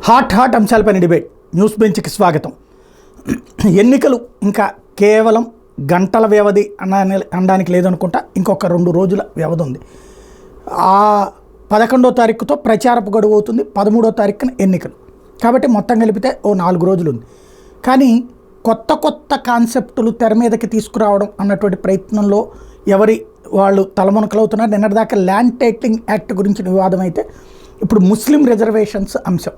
Hot అంశాలపైన debate news బెంచ్కి స్వాగతం. ఎన్నికలు ఇంకా కేవలం గంటల వ్యవధి అనడానికి లేదనుకుంటా, ఇంకొక 2 రోజుల వ్యవధి ఉంది. ఆ 11వ తారీఖుతో ప్రచారపు గడువు అవుతుంది, 13వ తారీఖున ఎన్నికలు. కాబట్టి మొత్తం కలిపితే ఓ 4 రోజులు ఉంది. కానీ కొత్త కాన్సెప్టులు తెర మీదకి తీసుకురావడం అన్నటువంటి ప్రయత్నంలో ఎవరి వాళ్ళు తలమునకలవుతున్నారు. నిన్నటిదాకా ల్యాండ్ టైటిలింగ్ యాక్ట్ గురించిన వివాదం అయితే ఇప్పుడు ముస్లిం రిజర్వేషన్స్ అంశం.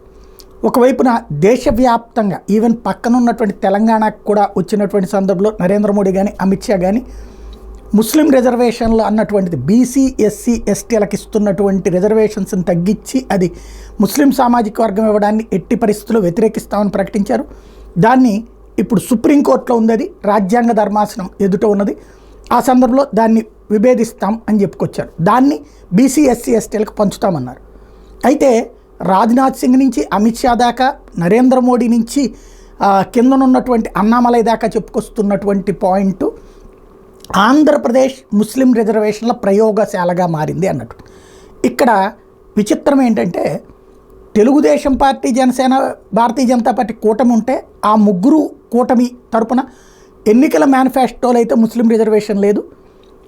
ఒకవైపున దేశవ్యాప్తంగా ఈవెన్ పక్కన ఉన్నటువంటి తెలంగాణకు కూడా వచ్చినటువంటి సందర్భంలో నరేంద్ర మోడీ కానీ అమిత్ షా కానీ ముస్లిం రిజర్వేషన్లు అన్నటువంటిది బీసీ ఎస్సీ ఎస్టీలకు ఇస్తున్నటువంటి రిజర్వేషన్స్ని తగ్గించి అది ముస్లిం సామాజిక వర్గం ఇవ్వడాన్ని ఎట్టి పరిస్థితుల్లో వ్యతిరేకిస్తామని ప్రకటించారు. దాన్ని ఇప్పుడు సుప్రీంకోర్టులో ఉంది, అది రాజ్యాంగ ధర్మాసనం ఎదుట ఉన్నది. ఆ సందర్భంలో దాన్ని విభేదిస్తాం అని చెప్పుకొచ్చారు. దాన్ని బీసీ ఎస్సీ ఎస్టీలకు పంచుతామన్నారు. అయితే రాజ్నాథ్ సింగ్ నుంచి అమిత్ షా దాకా, నరేంద్ర మోడీ నుంచి కిందనున్నటువంటి అన్నామలై దాకా చెప్పుకొస్తున్నటువంటి పాయింట్ ఆంధ్రప్రదేశ్ ముస్లిం రిజర్వేషన్ల ప్రయోగశాలగా మారింది అన్నట్టు. ఇక్కడ విచిత్రం ఏంటంటే తెలుగుదేశం పార్టీ, జనసేన, భారతీయ జనతా పార్టీ కూటమి ఉంటే ఆ ముగ్గురు కూటమి తరపున ఎన్నికల మేనిఫెస్టోలో అయితే ముస్లిం రిజర్వేషన్ లేదు.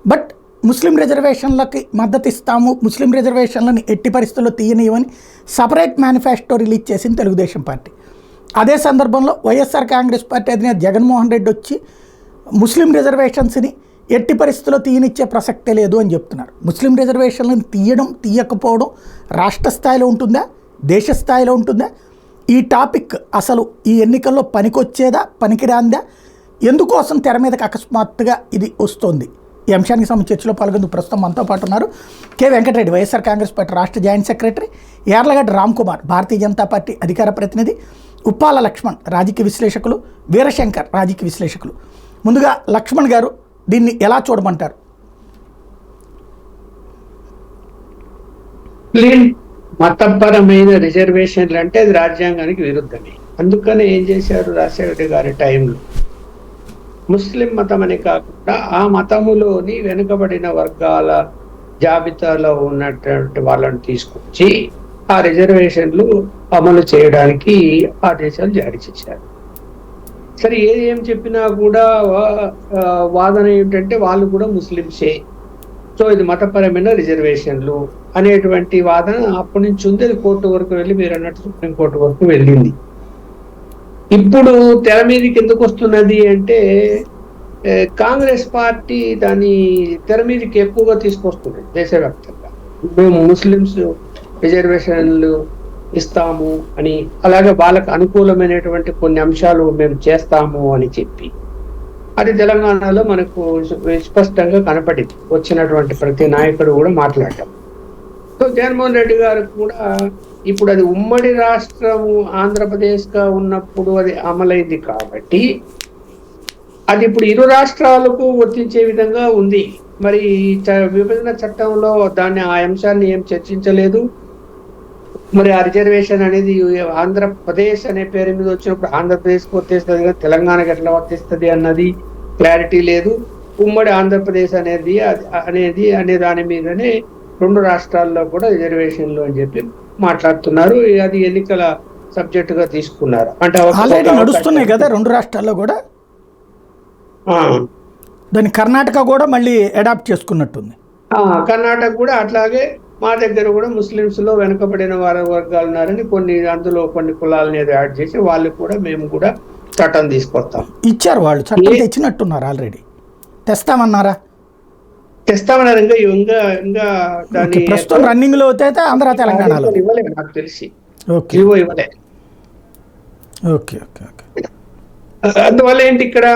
బట్ ముస్లిం రిజర్వేషన్లకి మద్దతు ఇస్తాము, ముస్లిం రిజర్వేషన్లని ఎట్టి పరిస్థితుల్లో తీయనివ్వని సపరేట్ మేనిఫెస్టో రిలీజ్ చేసింది తెలుగుదేశం పార్టీ. అదే సందర్భంలో వైఎస్ఆర్ కాంగ్రెస్ పార్టీ అధినేత జగన్మోహన్ రెడ్డి వచ్చి ముస్లిం రిజర్వేషన్స్ని ఎట్టి పరిస్థితుల్లో తీయనిచ్చే ప్రసక్తే లేదు అని చెప్తున్నారు. ముస్లిం రిజర్వేషన్లను తీయకపోవడం రాష్ట్ర స్థాయిలో ఉంటుందా, దేశ స్థాయిలో ఉంటుందా? ఈ టాపిక్ అసలు ఈ ఎన్నికల్లో పనికొచ్చేదా, పనికిరాందా, ఎందుకోసం తెర మీదకి అకస్మాత్తుగా ఇది వస్తుంది? ఈ అంశానికి సంబంధించి చర్చలో పాల్గొందుకు ప్రస్తుతం మనతో పాటు ఉన్నారు కె వెంకటరెడ్డి, వైఎస్ఆర్ కాంగ్రెస్ పార్టీ రాష్ట్ర joint secretary, Yarlagadda Ram Kumar, Bharatiya Janata party అధికార ప్రతినిధి, ఉప్పాల లక్ష్మణ్ రాజకీయ విశ్లేషకులు, వీరశంకర్ రాజకీయ విశ్లేషకులు. ముందుగా లక్ష్మణ్ గారు, దీన్ని ఎలా చూడమంటారు? మతపరమైన రిజర్వేషన్లు అంటే అది రాజ్యాంగానికి విరుద్ధమే. అందుకని ఏం చేశారు రాజశేఖర గారి టైంలో, ముస్లిం మతం అని కాకుండా ఆ మతములోని వెనుకబడిన వర్గాల జాబితాలో ఉన్నటువంటి వాళ్ళని తీసుకొచ్చి ఆ రిజర్వేషన్లు అమలు చేయడానికి ఆదేశాలు జారీ చేశారు. సరే, ఏం చెప్పినా కూడా వాదన ఏమిటంటే వాళ్ళు కూడా ముస్లింసే, సో ఇది మతపరమైన రిజర్వేషన్లు అనేటువంటి వాదన అప్పటి నుంచి ఉంది. అది కోర్టు వరకు వెళ్ళి, మీరు అన్నట్టు సుప్రీంకోర్టు వరకు వెళ్ళింది. ఇప్పుడు తెర మీదకి ఎందుకు వస్తున్నది అంటే కాంగ్రెస్ పార్టీ దాన్ని తెర మీదకి ఎక్కువగా తీసుకొస్తుంది దేశవ్యాప్తంగా. మేము ముస్లిమ్స్ రిజర్వేషన్లు ఇస్తాము అని, అలాగే వాళ్ళకు అనుకూలమైనటువంటి కొన్ని అంశాలు మేము చేస్తాము అని చెప్పి, అది తెలంగాణలో మనకు స్పష్టంగా కనపడింది. వచ్చినటువంటి ప్రతి నాయకుడు కూడా మాట్లాడారు. సో జగన్మోహన్ రెడ్డి గారు కూడా ఇప్పుడు అది ఉమ్మడి రాష్ట్రము ఆంధ్రప్రదేశ్గా ఉన్నప్పుడు అది అమలైంది కాబట్టి అది ఇప్పుడు ఇరు రాష్ట్రాలకు వర్తించే విధంగా ఉంది. మరి విభజన చట్టంలో దాన్ని ఆ అంశాన్ని ఏం చర్చించలేదు. మరి ఆ రిజర్వేషన్ అనేది ఆంధ్రప్రదేశ్ అనే పేరు మీద వచ్చినప్పుడు ఆంధ్రప్రదేశ్కి వర్తిస్తుంది కదా, తెలంగాణకి ఎట్లా వర్తిస్తుంది అన్నది క్లారిటీ లేదు. ఉమ్మడి ఆంధ్రప్రదేశ్ అనేది అనే దాని మీదనే 2 రాష్ట్రాల్లో కూడా రిజర్వేషన్లు అని చెప్పి మాట్లాడుతున్నారు. అది ఎన్నికల సబ్జెక్ట్ గా తీసుకున్నారు. అంటే నడుస్తున్నాయి కదా 2 రాష్ట్రాల్లో కూడా. దాన్ని కర్ణాటక కూడా మళ్ళీ అడాప్ట్ చేసుకున్నట్టుంది. కర్ణాటక కూడా అట్లాగే మా దగ్గర కూడా ముస్లిమ్స్ లో వెనుకబడిన వర్గాలు ఉన్నారని అందులో కొన్ని కులాలని యాడ్ చేసి వాళ్ళు కూడా మేము కూడా చట్టం తీసుకొస్తాం ఇచ్చారు. వాళ్ళు చట్టం తెచ్చినట్టున్నారు, ఆల్రెడీ తెస్తామన్నారా? తెస్తామన్నారు. ఇంకా దాన్ని ప్రస్తుతం రన్నింగ్ లో అయితే ఆంధ్ర తెలంగాణలో ఇవ్వలేదు నాకు తెలిసి. ఇవ్వలేదు. అందువల్ల ఏంటి ఇక్కడ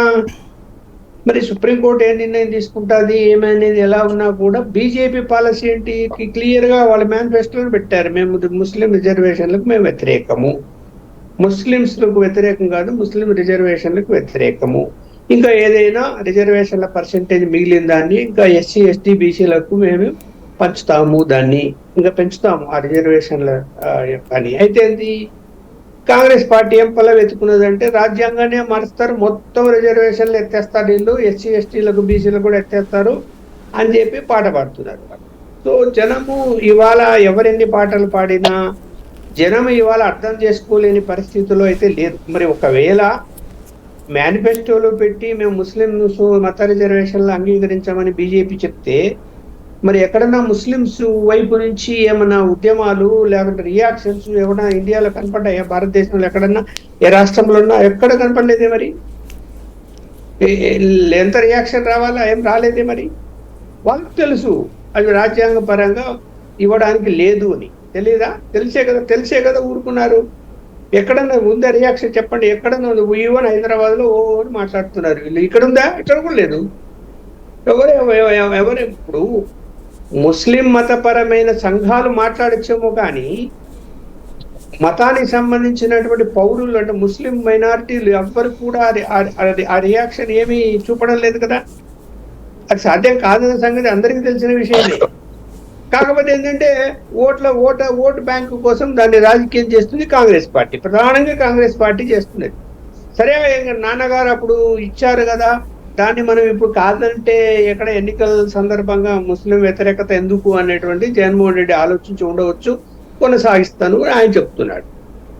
మరి సుప్రీంకోర్టు ఏ నిర్ణయం తీసుకుంటుంది ఏమనేది ఎలా ఉన్నా కూడా బీజేపీ పాలసీ ఏంటి క్లియర్ గా వాళ్ళ మేనిఫెస్టోలో పెట్టారు. మేము ముస్లిం రిజర్వేషన్లకు మేము వ్యతిరేకము, ముస్లింస్లకు వ్యతిరేకం కాదు, ముస్లిం రిజర్వేషన్లకు వ్యతిరేకము. ఇంకా ఏదైనా రిజర్వేషన్ల పర్సెంటేజ్ మిగిలిన దాన్ని ఇంకా ఎస్సీ ఎస్టీ బీసీలకు మేము పంచుతాము, దాన్ని ఇంకా పెంచుతాము ఆ రిజర్వేషన్ల పని. అయితే ఏంటి కాంగ్రెస్ పార్టీ ఏం పల్ల వెతుకున్నదంటే రాజ్యాంగాన్ని మారుస్తారు, మొత్తం రిజర్వేషన్లు ఎత్తేస్తారు, వీళ్ళు ఎస్సీ ఎస్టీలకు బీసీలకు కూడా ఎత్తేస్తారు అని చెప్పి పాట పాడుతున్నారు. సో జనము ఇవాళ ఎవరెన్ని పాటలు పాడినా జనం ఇవాళ అర్థం చేసుకోలేని పరిస్థితిలో అయితే లేదు. మరి ఒకవేళ మేనిఫెస్టోలో పెట్టి మేము ముస్లింస్ మత రిజర్వేషన్లు అంగీకరించామని బీజేపీ చెప్తే, మరి ఎక్కడన్నా ముస్లింస్ వైపు నుంచి ఏమైనా ఉద్యమాలు లేకుంటే రియాక్షన్స్ ఏమైనా ఇండియాలో కనపడ్డాయా? భారతదేశంలో ఎక్కడన్నా, ఏ రాష్ట్రంలో ఉన్నా ఎక్కడ కనపడలేదే. మరి ఎంత రియాక్షన్ రావాలా? ఏం రాలేదే. మరి వాళ్ళకి తెలుసు అది రాజ్యాంగ పరంగా ఇవ్వడానికి లేదు అని. తెలీదా? తెలిసే కదా ఊరుకున్నారు. ఎక్కడన్నా ఉందా రియాక్షన్? చెప్పండి. ఎక్కడన్నా ఈవెన్ హైదరాబాద్లో ఓ అని మాట్లాడుతున్నారు. వీళ్ళు ఇక్కడ ఉందా? ఇక్కడ కూడా లేదు. ఎవరు ఇప్పుడు ముస్లిం మతపరమైన సంఘాలు మాట్లాడచ్చేమో కానీ మతానికి సంబంధించినటువంటి పౌరులు అంటే ముస్లిం మైనారిటీలు ఎవ్వరు కూడా ఆ రియాక్షన్ ఏమీ చూపడం లేదు కదా. అది సాధ్యం కాదన్న సంగతి అందరికీ తెలిసిన విషయమే. కాకపోతే ఏంటంటే ఓటు బ్యాంకు కోసం దాన్ని రాజకీయం చేస్తుంది కాంగ్రెస్ పార్టీ, ప్రధానంగా కాంగ్రెస్ పార్టీ చేస్తుంది. సరే, నాన్నగారు అప్పుడు ఇచ్చారు కదా, దాన్ని మనం ఇప్పుడు కాదంటే ఎక్కడ ఎన్నికల సందర్భంగా ముస్లిం వ్యతిరేకత ఎందుకు అనేటువంటి జగన్మోహన్ రెడ్డి ఆలోచించి ఉండవచ్చు, కొనసాగిస్తాను అని ఆయన చెప్తున్నాడు.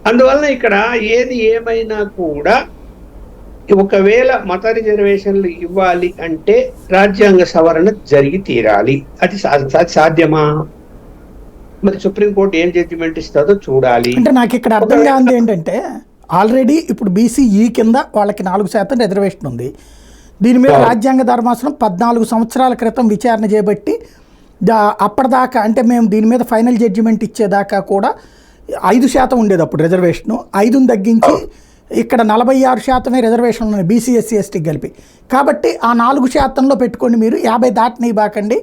అందువలన ఇక్కడ ఏది ఏమైనా కూడా ఒకవేళ మత రిజర్వేషన్లు ఇవ్వాలి అంటే రాజ్యాంగ సవరణ జరిగి తీరాలి. అది సాధ్యమా? మరి సుప్రీంకోర్టు ఏం జడ్జిమెంట్ ఇస్తుందో చూడాలి. అంటే నాకు ఇక్కడ అర్థం కాదు ఏంటంటే, ఆల్రెడీ ఇప్పుడు బీసీఈ కింద వాళ్ళకి 4% రిజర్వేషన్ ఉంది. దీని మీద రాజ్యాంగ ధర్మాసనం 14 సంవత్సరాల క్రితం విచారణ చేపట్టి అప్పటిదాకా అంటే మేము దీని మీద ఫైనల్ జడ్జిమెంట్ ఇచ్చేదాకా కూడా 5% ఉండేది అప్పుడు రిజర్వేషను. 5ని తగ్గించి ఇక్కడ 46% రిజర్వేషన్ ఉన్నాయి బీసీ ఎస్సీ ఎస్టీకి కలిపి. కాబట్టి ఆ 4%లో పెట్టుకోండి, మీరు 50 దాటనివ్వకండి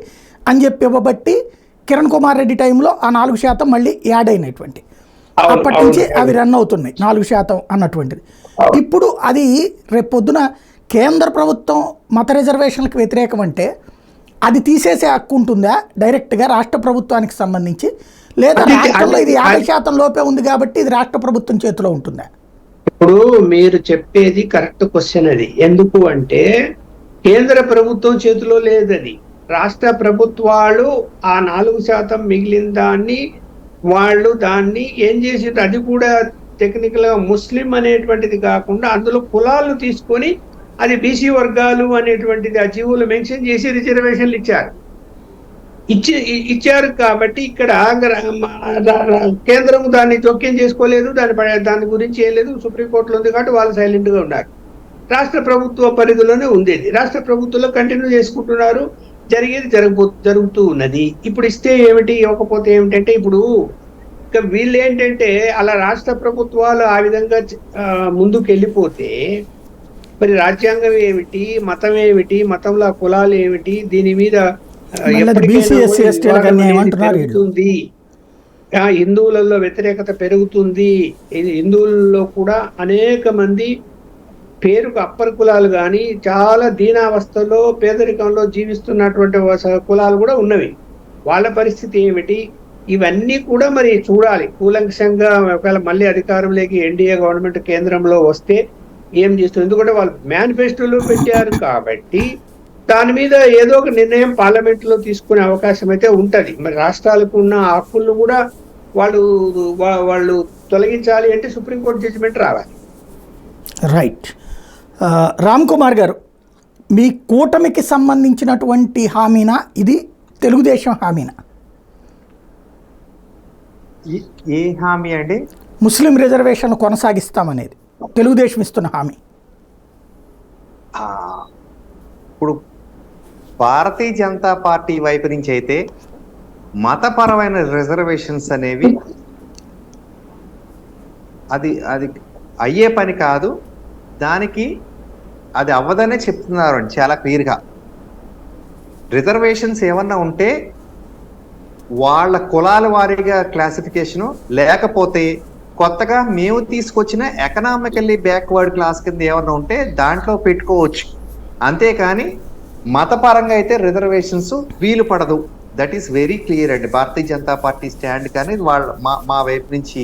అని చెప్పి ఇవ్వబట్టి కిరణ్ కుమార్ రెడ్డి టైంలో ఆ 4% మళ్ళీ యాడ్ అయినటువంటి అప్పటి నుంచి అవి రన్ అవుతున్నాయి 4% అన్నటువంటిది. ఇప్పుడు అది రేపు పొద్దున కేంద్ర ప్రభుత్వం మత రిజర్వేషన్లకు వ్యతిరేకం అంటే అది తీసేసే హక్కు ఉంటుందా డైరెక్ట్గా రాష్ట్ర ప్రభుత్వానికి సంబంధించి, లేదా రాష్ట్రంలో ఇది 50% లోపే ఉంది కాబట్టి ఇది రాష్ట్ర ప్రభుత్వం చేతిలో ఉంటుందా? ఇప్పుడు మీరు చెప్పేది కరెక్ట్ క్వశ్చన్. అది ఎందుకు అంటే కేంద్ర ప్రభుత్వం చేతిలో లేదది. రాష్ట్ర ప్రభుత్వాలు ఆ 4% మిగిలిన దాన్ని వాళ్ళు దాన్ని ఏం చేసిండ్రు, అది కూడా టెక్నికల్ గా ముస్లిం అనేటువంటిది కాకుండా అందులో కులాలను తీసుకొని అది బీసీ వర్గాలు అనేటువంటిది ఆ జీవోలు మెన్షన్ చేసి రిజర్వేషన్లు ఇచ్చారు. కాబట్టి ఇక్కడ కేంద్రం దాన్ని జోక్యం చేసుకోలేదు, దాని గురించి ఏం లేదు, సుప్రీంకోర్టులో ఉంది కాబట్టి వాళ్ళు సైలెంట్ గా ఉన్నారు. రాష్ట్ర ప్రభుత్వ పరిధిలోనే ఉంది. రాష్ట్ర ప్రభుత్వంలో కంటిన్యూ చేసుకుంటున్నారు, జరిగేది జరుగుతూ ఉన్నది. ఇప్పుడు ఇస్తే ఏమిటి, ఇవ్వకపోతే ఏమిటంటే ఇప్పుడు ఇక వీళ్ళు ఏంటంటే అలా రాష్ట్ర ప్రభుత్వాలు ఆ విధంగా ముందుకు వెళ్ళిపోతే మరి రాజ్యాంగం ఏమిటి, మతం ఏమిటి, మతంలో కులాలు ఏమిటి, దీని మీద పెరుగుతుంది, హిందువులలో వ్యతిరేకత పెరుగుతుంది. హిందువులలో కూడా అనేక మంది పేరుకు అప్పర్ కులాలు కానీ చాలా దీనావస్థలో పేదరికంలో జీవిస్తున్నటువంటి కులాలు కూడా ఉన్నవి. వాళ్ళ పరిస్థితి ఏమిటి, ఇవన్నీ కూడా మరి చూడాలి కూలంకషంగా. ఒకవేళ మళ్ళీ అధికారంలోకి ఎన్డీఏ గవర్నమెంట్ కేంద్రంలో వస్తే ఏం చేస్తుంది, ఎందుకంటే వాళ్ళు మేనిఫెస్టోలో పెట్టారు కాబట్టి దాని మీద ఏదో ఒక నిర్ణయం పార్లమెంట్ లో తీసుకునే అవకాశం అయితే ఉంటది. మరి రాష్ట్రాలకు ఉన్న హక్కులను కూడా వాళ్ళు తొలగించాలి అంటే సుప్రీంకోర్టు జడ్జిమెంట్ రావాలి. రైట్. రామ్ కుమార్ గారు, మీ కూటమికి సంబంధించినటువంటి హామీనా ఇది, తెలుగుదేశం హామీనా? ఏ హామీ అండి? ముస్లిం రిజర్వేషన్ కొనసాగిస్తామనేది తెలుగుదేశం ఇస్తున్న హామీ. ఇప్పుడు భారతీయ జనతా పార్టీ వైపు నుంచి అయితే మతపరమైన రిజర్వేషన్స్ అనేవి అది అయ్యే పని కాదు, దానికి అది అవ్వదనే చెప్తున్నారు అండి చాలా క్లియర్గా. రిజర్వేషన్స్ ఏమన్నా ఉంటే వాళ్ళ కులాల వారీగా క్లాసిఫికేషను, లేకపోతే కొత్తగా మేము తీసుకొచ్చిన ఎకనామికల్లీ బ్యాక్వర్డ్ క్లాస్ కింద ఏమన్నా ఉంటే దాంట్లో పెట్టుకోవచ్చు. అంతేకాని మతపరంగా అయితే రిజర్వేషన్స్ వీలు పడదు. దట్ ఈస్ వెరీ క్లియర్ అండి భారతీయ జనతా పార్టీ స్టాండ్. కానీ వాళ్ళ మా వైపు నుంచి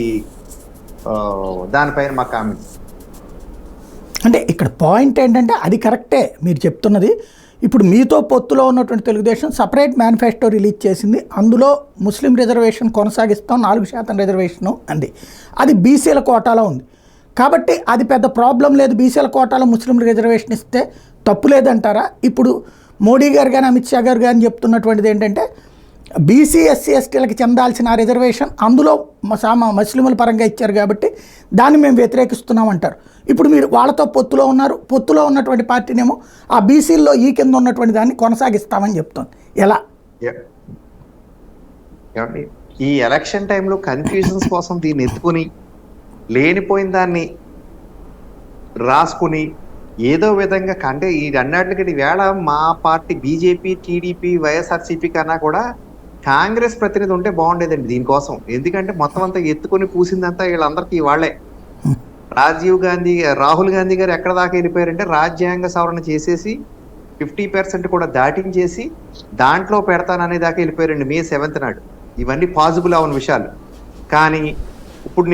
దానిపైన మా కామెంట్స్. అంటే ఇక్కడ పాయింట్ ఏంటంటే అది కరెక్టే మీరు చెప్తున్నది. ఇప్పుడు మీతో పొత్తులో ఉన్నటువంటి తెలుగుదేశం సపరేట్ మేనిఫెస్టో రిలీజ్ చేసింది. అందులో ముస్లిం రిజర్వేషన్ కొనసాగిస్తాం, 4% రిజర్వేషను అంది. అది బీసీల కోటాలో ఉంది కాబట్టి అది పెద్ద ప్రాబ్లం లేదు. బీసీల కోటాలో ముస్లిం రిజర్వేషన్ ఇస్తే తప్పు లేదంటారా? ఇప్పుడు మోడీ గారు కానీ అమిత్ షా గారు కానీ చెప్తున్నటువంటిది ఏంటంటే బీసీ ఎస్సీ ఎస్టీలకు చెందాల్సిన ఆ రిజర్వేషన్ అందులో ముస్లింల పరంగా ఇచ్చారు కాబట్టి దాన్ని మేము వ్యతిరేకిస్తున్నామంటారు. ఇప్పుడు మీరు వాళ్ళతో పొత్తులో ఉన్నారు, పొత్తులో ఉన్నటువంటి పార్టీనేమో ఆ బీసీల్లో ఈ కింద ఉన్నటువంటి దాన్ని కొనసాగిస్తామని చెప్తుంది. ఎలా? ఈ ఎలక్షన్ టైంలో కన్ఫ్యూజన్స్ కోసం దీన్ని ఎత్తుకుని లేనిపోయిన దాన్ని రాసుకుని ఏదో విధంగా అంటే ఈ అన్నిటికీ వేళ మా పార్టీ బీజేపీ, టీడీపీ, వైఎస్ఆర్సీపీ కన్నా కూడా కాంగ్రెస్ ప్రతినిధి ఉంటే బాగుండేదండి దీనికోసం. ఎందుకంటే మొత్తం అంతా ఎత్తుకుని పూసిందంతా వీళ్ళందరికీ వాళ్ళే. రాహుల్ గాంధీ గారు ఎక్కడ దాకా వెళ్ళిపోయారంటే రాజ్యాంగ సవరణ చేసేసి 50% కూడా దాటించేసి దాంట్లో పెడతాననే దాకా వెళ్ళిపోయారండి మే 7th నాడు. ఇవన్నీ పాసిబుల్ అవన్న విషయాలు. కానీ ఇప్పుడు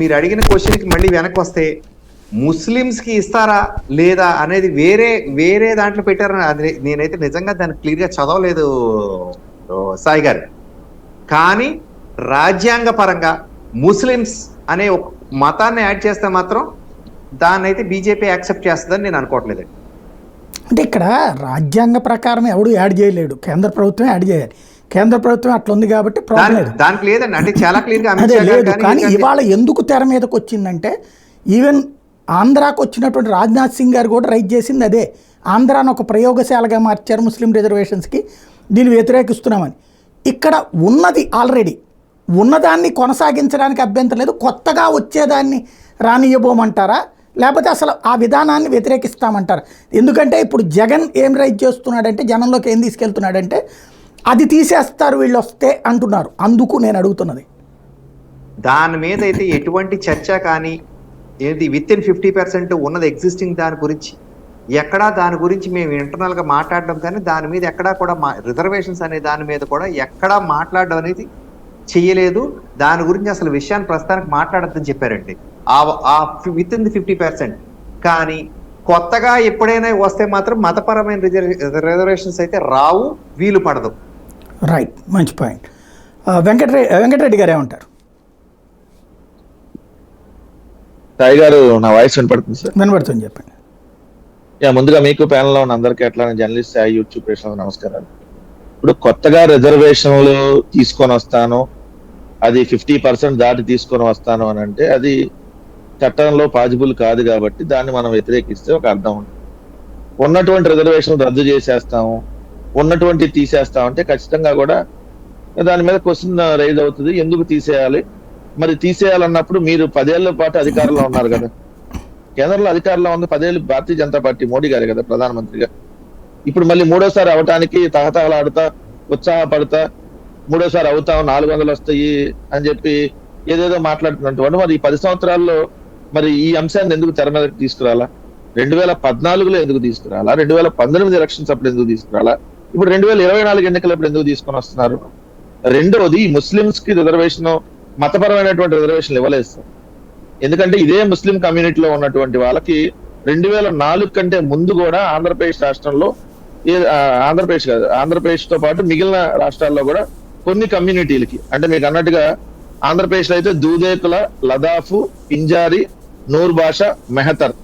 మీరు అడిగిన క్వశ్చన్కి మళ్ళీ వెనక్కి వస్తే ముస్లిమ్స్కి ఇస్తారా లేదా అనేది వేరే దాంట్లో పెట్టారని అది నేనైతే నిజంగా దాన్ని క్లియర్గా చదవలేదు సాయి గారు. కానీ రాజ్యాంగ పరంగా ముస్లిమ్స్ అనే ఒక మతాన్ని యాడ్ చేస్తే మాత్రం దాన్ని అయితే బీజేపీ యాక్సెప్ట్ చేస్తుందని నేను అనుకోవట్లేదండి. అంటే ఇక్కడ రాజ్యాంగ ప్రకారం ఎవడు యాడ్ చేయలేడు, కేంద్ర ప్రభుత్వం యాడ్ చేయాలి. కేంద్ర ప్రభుత్వం అట్లా ఉంది కాబట్టి ప్రాబ్లం లేదు. దానికి లేదండి, అంటే చాలా క్లియర్గా అదే లేదు. కానీ ఇవాళ ఎందుకు తెర మీదకి వచ్చిందంటే ఈవెన్ ఆంధ్రాకు వచ్చినటువంటి రాజ్నాథ్ సింగ్ గారు కూడా రైజ్ చేసింది అదే. ఆంధ్రాను ఒక ప్రయోగశాలగా మార్చారు ముస్లిం రిజర్వేషన్స్కి, దీన్ని వ్యతిరేకిస్తున్నామని. ఇక్కడ ఉన్నది ఆల్రెడీ ఉన్నదాన్ని కొనసాగించడానికి అభ్యంతరం లేదు, కొత్తగా వచ్చేదాన్ని రానియబోమంటారా లేకపోతే అసలు ఆ విధానాన్ని వ్యతిరేకిస్తామంటారా? ఎందుకంటే ఇప్పుడు జగన్ ఏం రైజ్ చేస్తున్నాడంటే, జనంలోకి ఏం తీసుకెళ్తున్నాడంటే అది తీసేస్తారు వీళ్ళు వస్తే అంటున్నారు. అందుకు నేను అడుగుతున్నది దాని మీద అయితే ఎటువంటి చర్చ కానీ ఏది విత్ ఇన్ 50% ఉన్నది ఎగ్జిస్టింగ్ దాని గురించి ఎక్కడా దాని గురించి మేము ఇంటర్నల్గా మాట్లాడడం కానీ దాని మీద ఎక్కడా కూడా రిజర్వేషన్స్ అనే దాని మీద కూడా ఎక్కడా మాట్లాడడం అనేది చెయ్యలేదు. దాని గురించి అసలు విషయాన్ని ప్రస్తుతానికి మాట్లాడద్దని చెప్పారండి ఆ విత్ ఇన్ 50%. కానీ కొత్తగా ఎప్పుడైనా వస్తే మాత్రం మతపరమైన రిజర్వేషన్స్ అయితే రావు, వీలు పడదు. రైట్, మంచి పాయింట్. వెంకటరెడ్డి గారు ఏమంటారు? సాయి గారు, నా వాయిస్ వినపడుతుంది సార్? వినపడుతుంది, చెప్పండి. ముందుగా మీకు ప్యానెల్లో ఉన్న అందరికీ అట్లా జర్నలిస్ట్ యూట్యూబ్ ప్రేక్షకులకు నమస్కారాలు. ఇప్పుడు కొత్తగా రిజర్వేషన్లు తీసుకొని వస్తాను, అది 50% దాటి తీసుకొని వస్తాను అని అంటే అది చట్టంలో పాజిబుల్ కాదు కాబట్టి దాన్ని మనం వ్యతిరేకిస్తే ఒక అర్థం ఉంటుంది. ఉన్నటువంటి రిజర్వేషన్ రద్దు చేసేస్తాము, ఉన్నటువంటి తీసేస్తామంటే ఖచ్చితంగా కూడా దాని మీద క్వశ్చన్ రైజ్ అవుతుంది. ఎందుకు తీసేయాలి? మరి తీసేయాలన్నప్పుడు మీరు 10 ఏళ్ల పాటు అధికారంలో ఉన్నారు కదా, కేంద్రంలో అధికారంలో ఉంది 10 ఏళ్ళు భారతీయ జనతా పార్టీ, మోడీ గారు కదా ప్రధానమంత్రిగా. ఇప్పుడు మళ్ళీ మూడోసారి అవటానికి తహతహలాడుతా ఉత్సాహపడతా మూడోసారి అవుతాం 400 వస్తాయి అని చెప్పి ఏదేదో మాట్లాడుతున్నట్టు మరి ఈ 10 సంవత్సరాల్లో మరి ఈ అంశాన్ని ఎందుకు తెర మీదకి తీసుకురాలా? 2014లో ఎందుకు తీసుకురాలా? 2019 ఎలక్షన్స్ అప్పుడు ఎందుకు తీసుకురాలా? ఇప్పుడు 2024 ఎన్నికలప్పుడు ఎందుకు తీసుకొని వస్తున్నారు? రెండోది, ముస్లింస్ కి రిజర్వేషన్, మతపరమైనటువంటి రిజర్వేషన్లు ఇవ్వలేదు సార్. ఎందుకంటే ఇదే ముస్లిం కమ్యూనిటీలో ఉన్నటువంటి వాళ్ళకి 2004 కంటే ముందు కూడా ఆంధ్రప్రదేశ్ రాష్ట్రంలో ఆంధ్రప్రదేశ్ తో పాటు మిగిలిన రాష్ట్రాల్లో కూడా కొన్ని కమ్యూనిటీలకి, అంటే మీకు అన్నట్టుగా ఆంధ్రప్రదేశ్ లో అయితే దూదేకుల, లదాఫ్, పింజారి, నూర్ భాష, మెహతర్,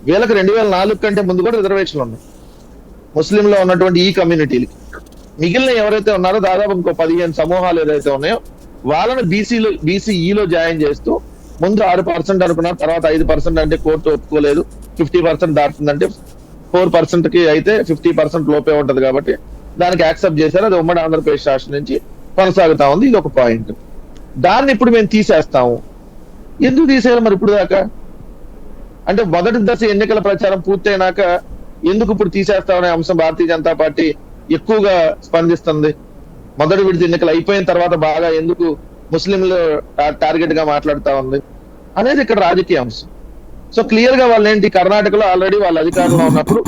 వీళ్ళకి 2004 కంటే ముందు కూడా రిజర్వేషన్లు ఉన్నాయి ముస్లింలో ఉన్నటువంటి ఈ కమ్యూనిటీలకి. మిగిలిన ఎవరైతే ఉన్నారో దాదాపు ఇంకో 15 సమూహాలు ఏదైతే ఉన్నాయో వాళ్ళని బీసీఈలో జాయిన్ చేస్తూ ముందు 6% అనుకున్నారు, తర్వాత 5% అంటే కోర్టు ఒప్పుకోలేదు, 50% దాటుతుందంటే 4% కి అయితే 50% లోపే ఉంటది కాబట్టి దానికి యాక్సెప్ట్ చేశారు. అది ఉమ్మడి ఆంధ్రప్రదేశ్ రాష్ట్రం నుంచి కొనసాగుతా ఉంది. ఇది ఒక పాయింట్. దాన్ని ఇప్పుడు మేము తీసేస్తాము. ఎందుకు తీసేయాలి మరి ఇప్పుడు దాకా? అంటే మొదటి దశ ఎన్నికల ప్రచారం పూర్తయినాక ఎందుకు ఇప్పుడు తీసేస్తామనే అంశం భారతీయ జనతా పార్టీ ఎక్కువగా స్పందిస్తుంది. మొదటి విడత ఎన్నికలు అయిపోయిన తర్వాత బాగా ఎందుకు ముస్లింలు టార్గెట్ గా మాట్లాడుతా ఉంది అనేది ఇక్కడ రాజకీయ అంశం. సో క్లియర్ గా వాళ్ళు ఏంటి, కర్ణాటకలో ఆల్రెడీ వాళ్ళ అధికారంలో ఉన్నప్పుడు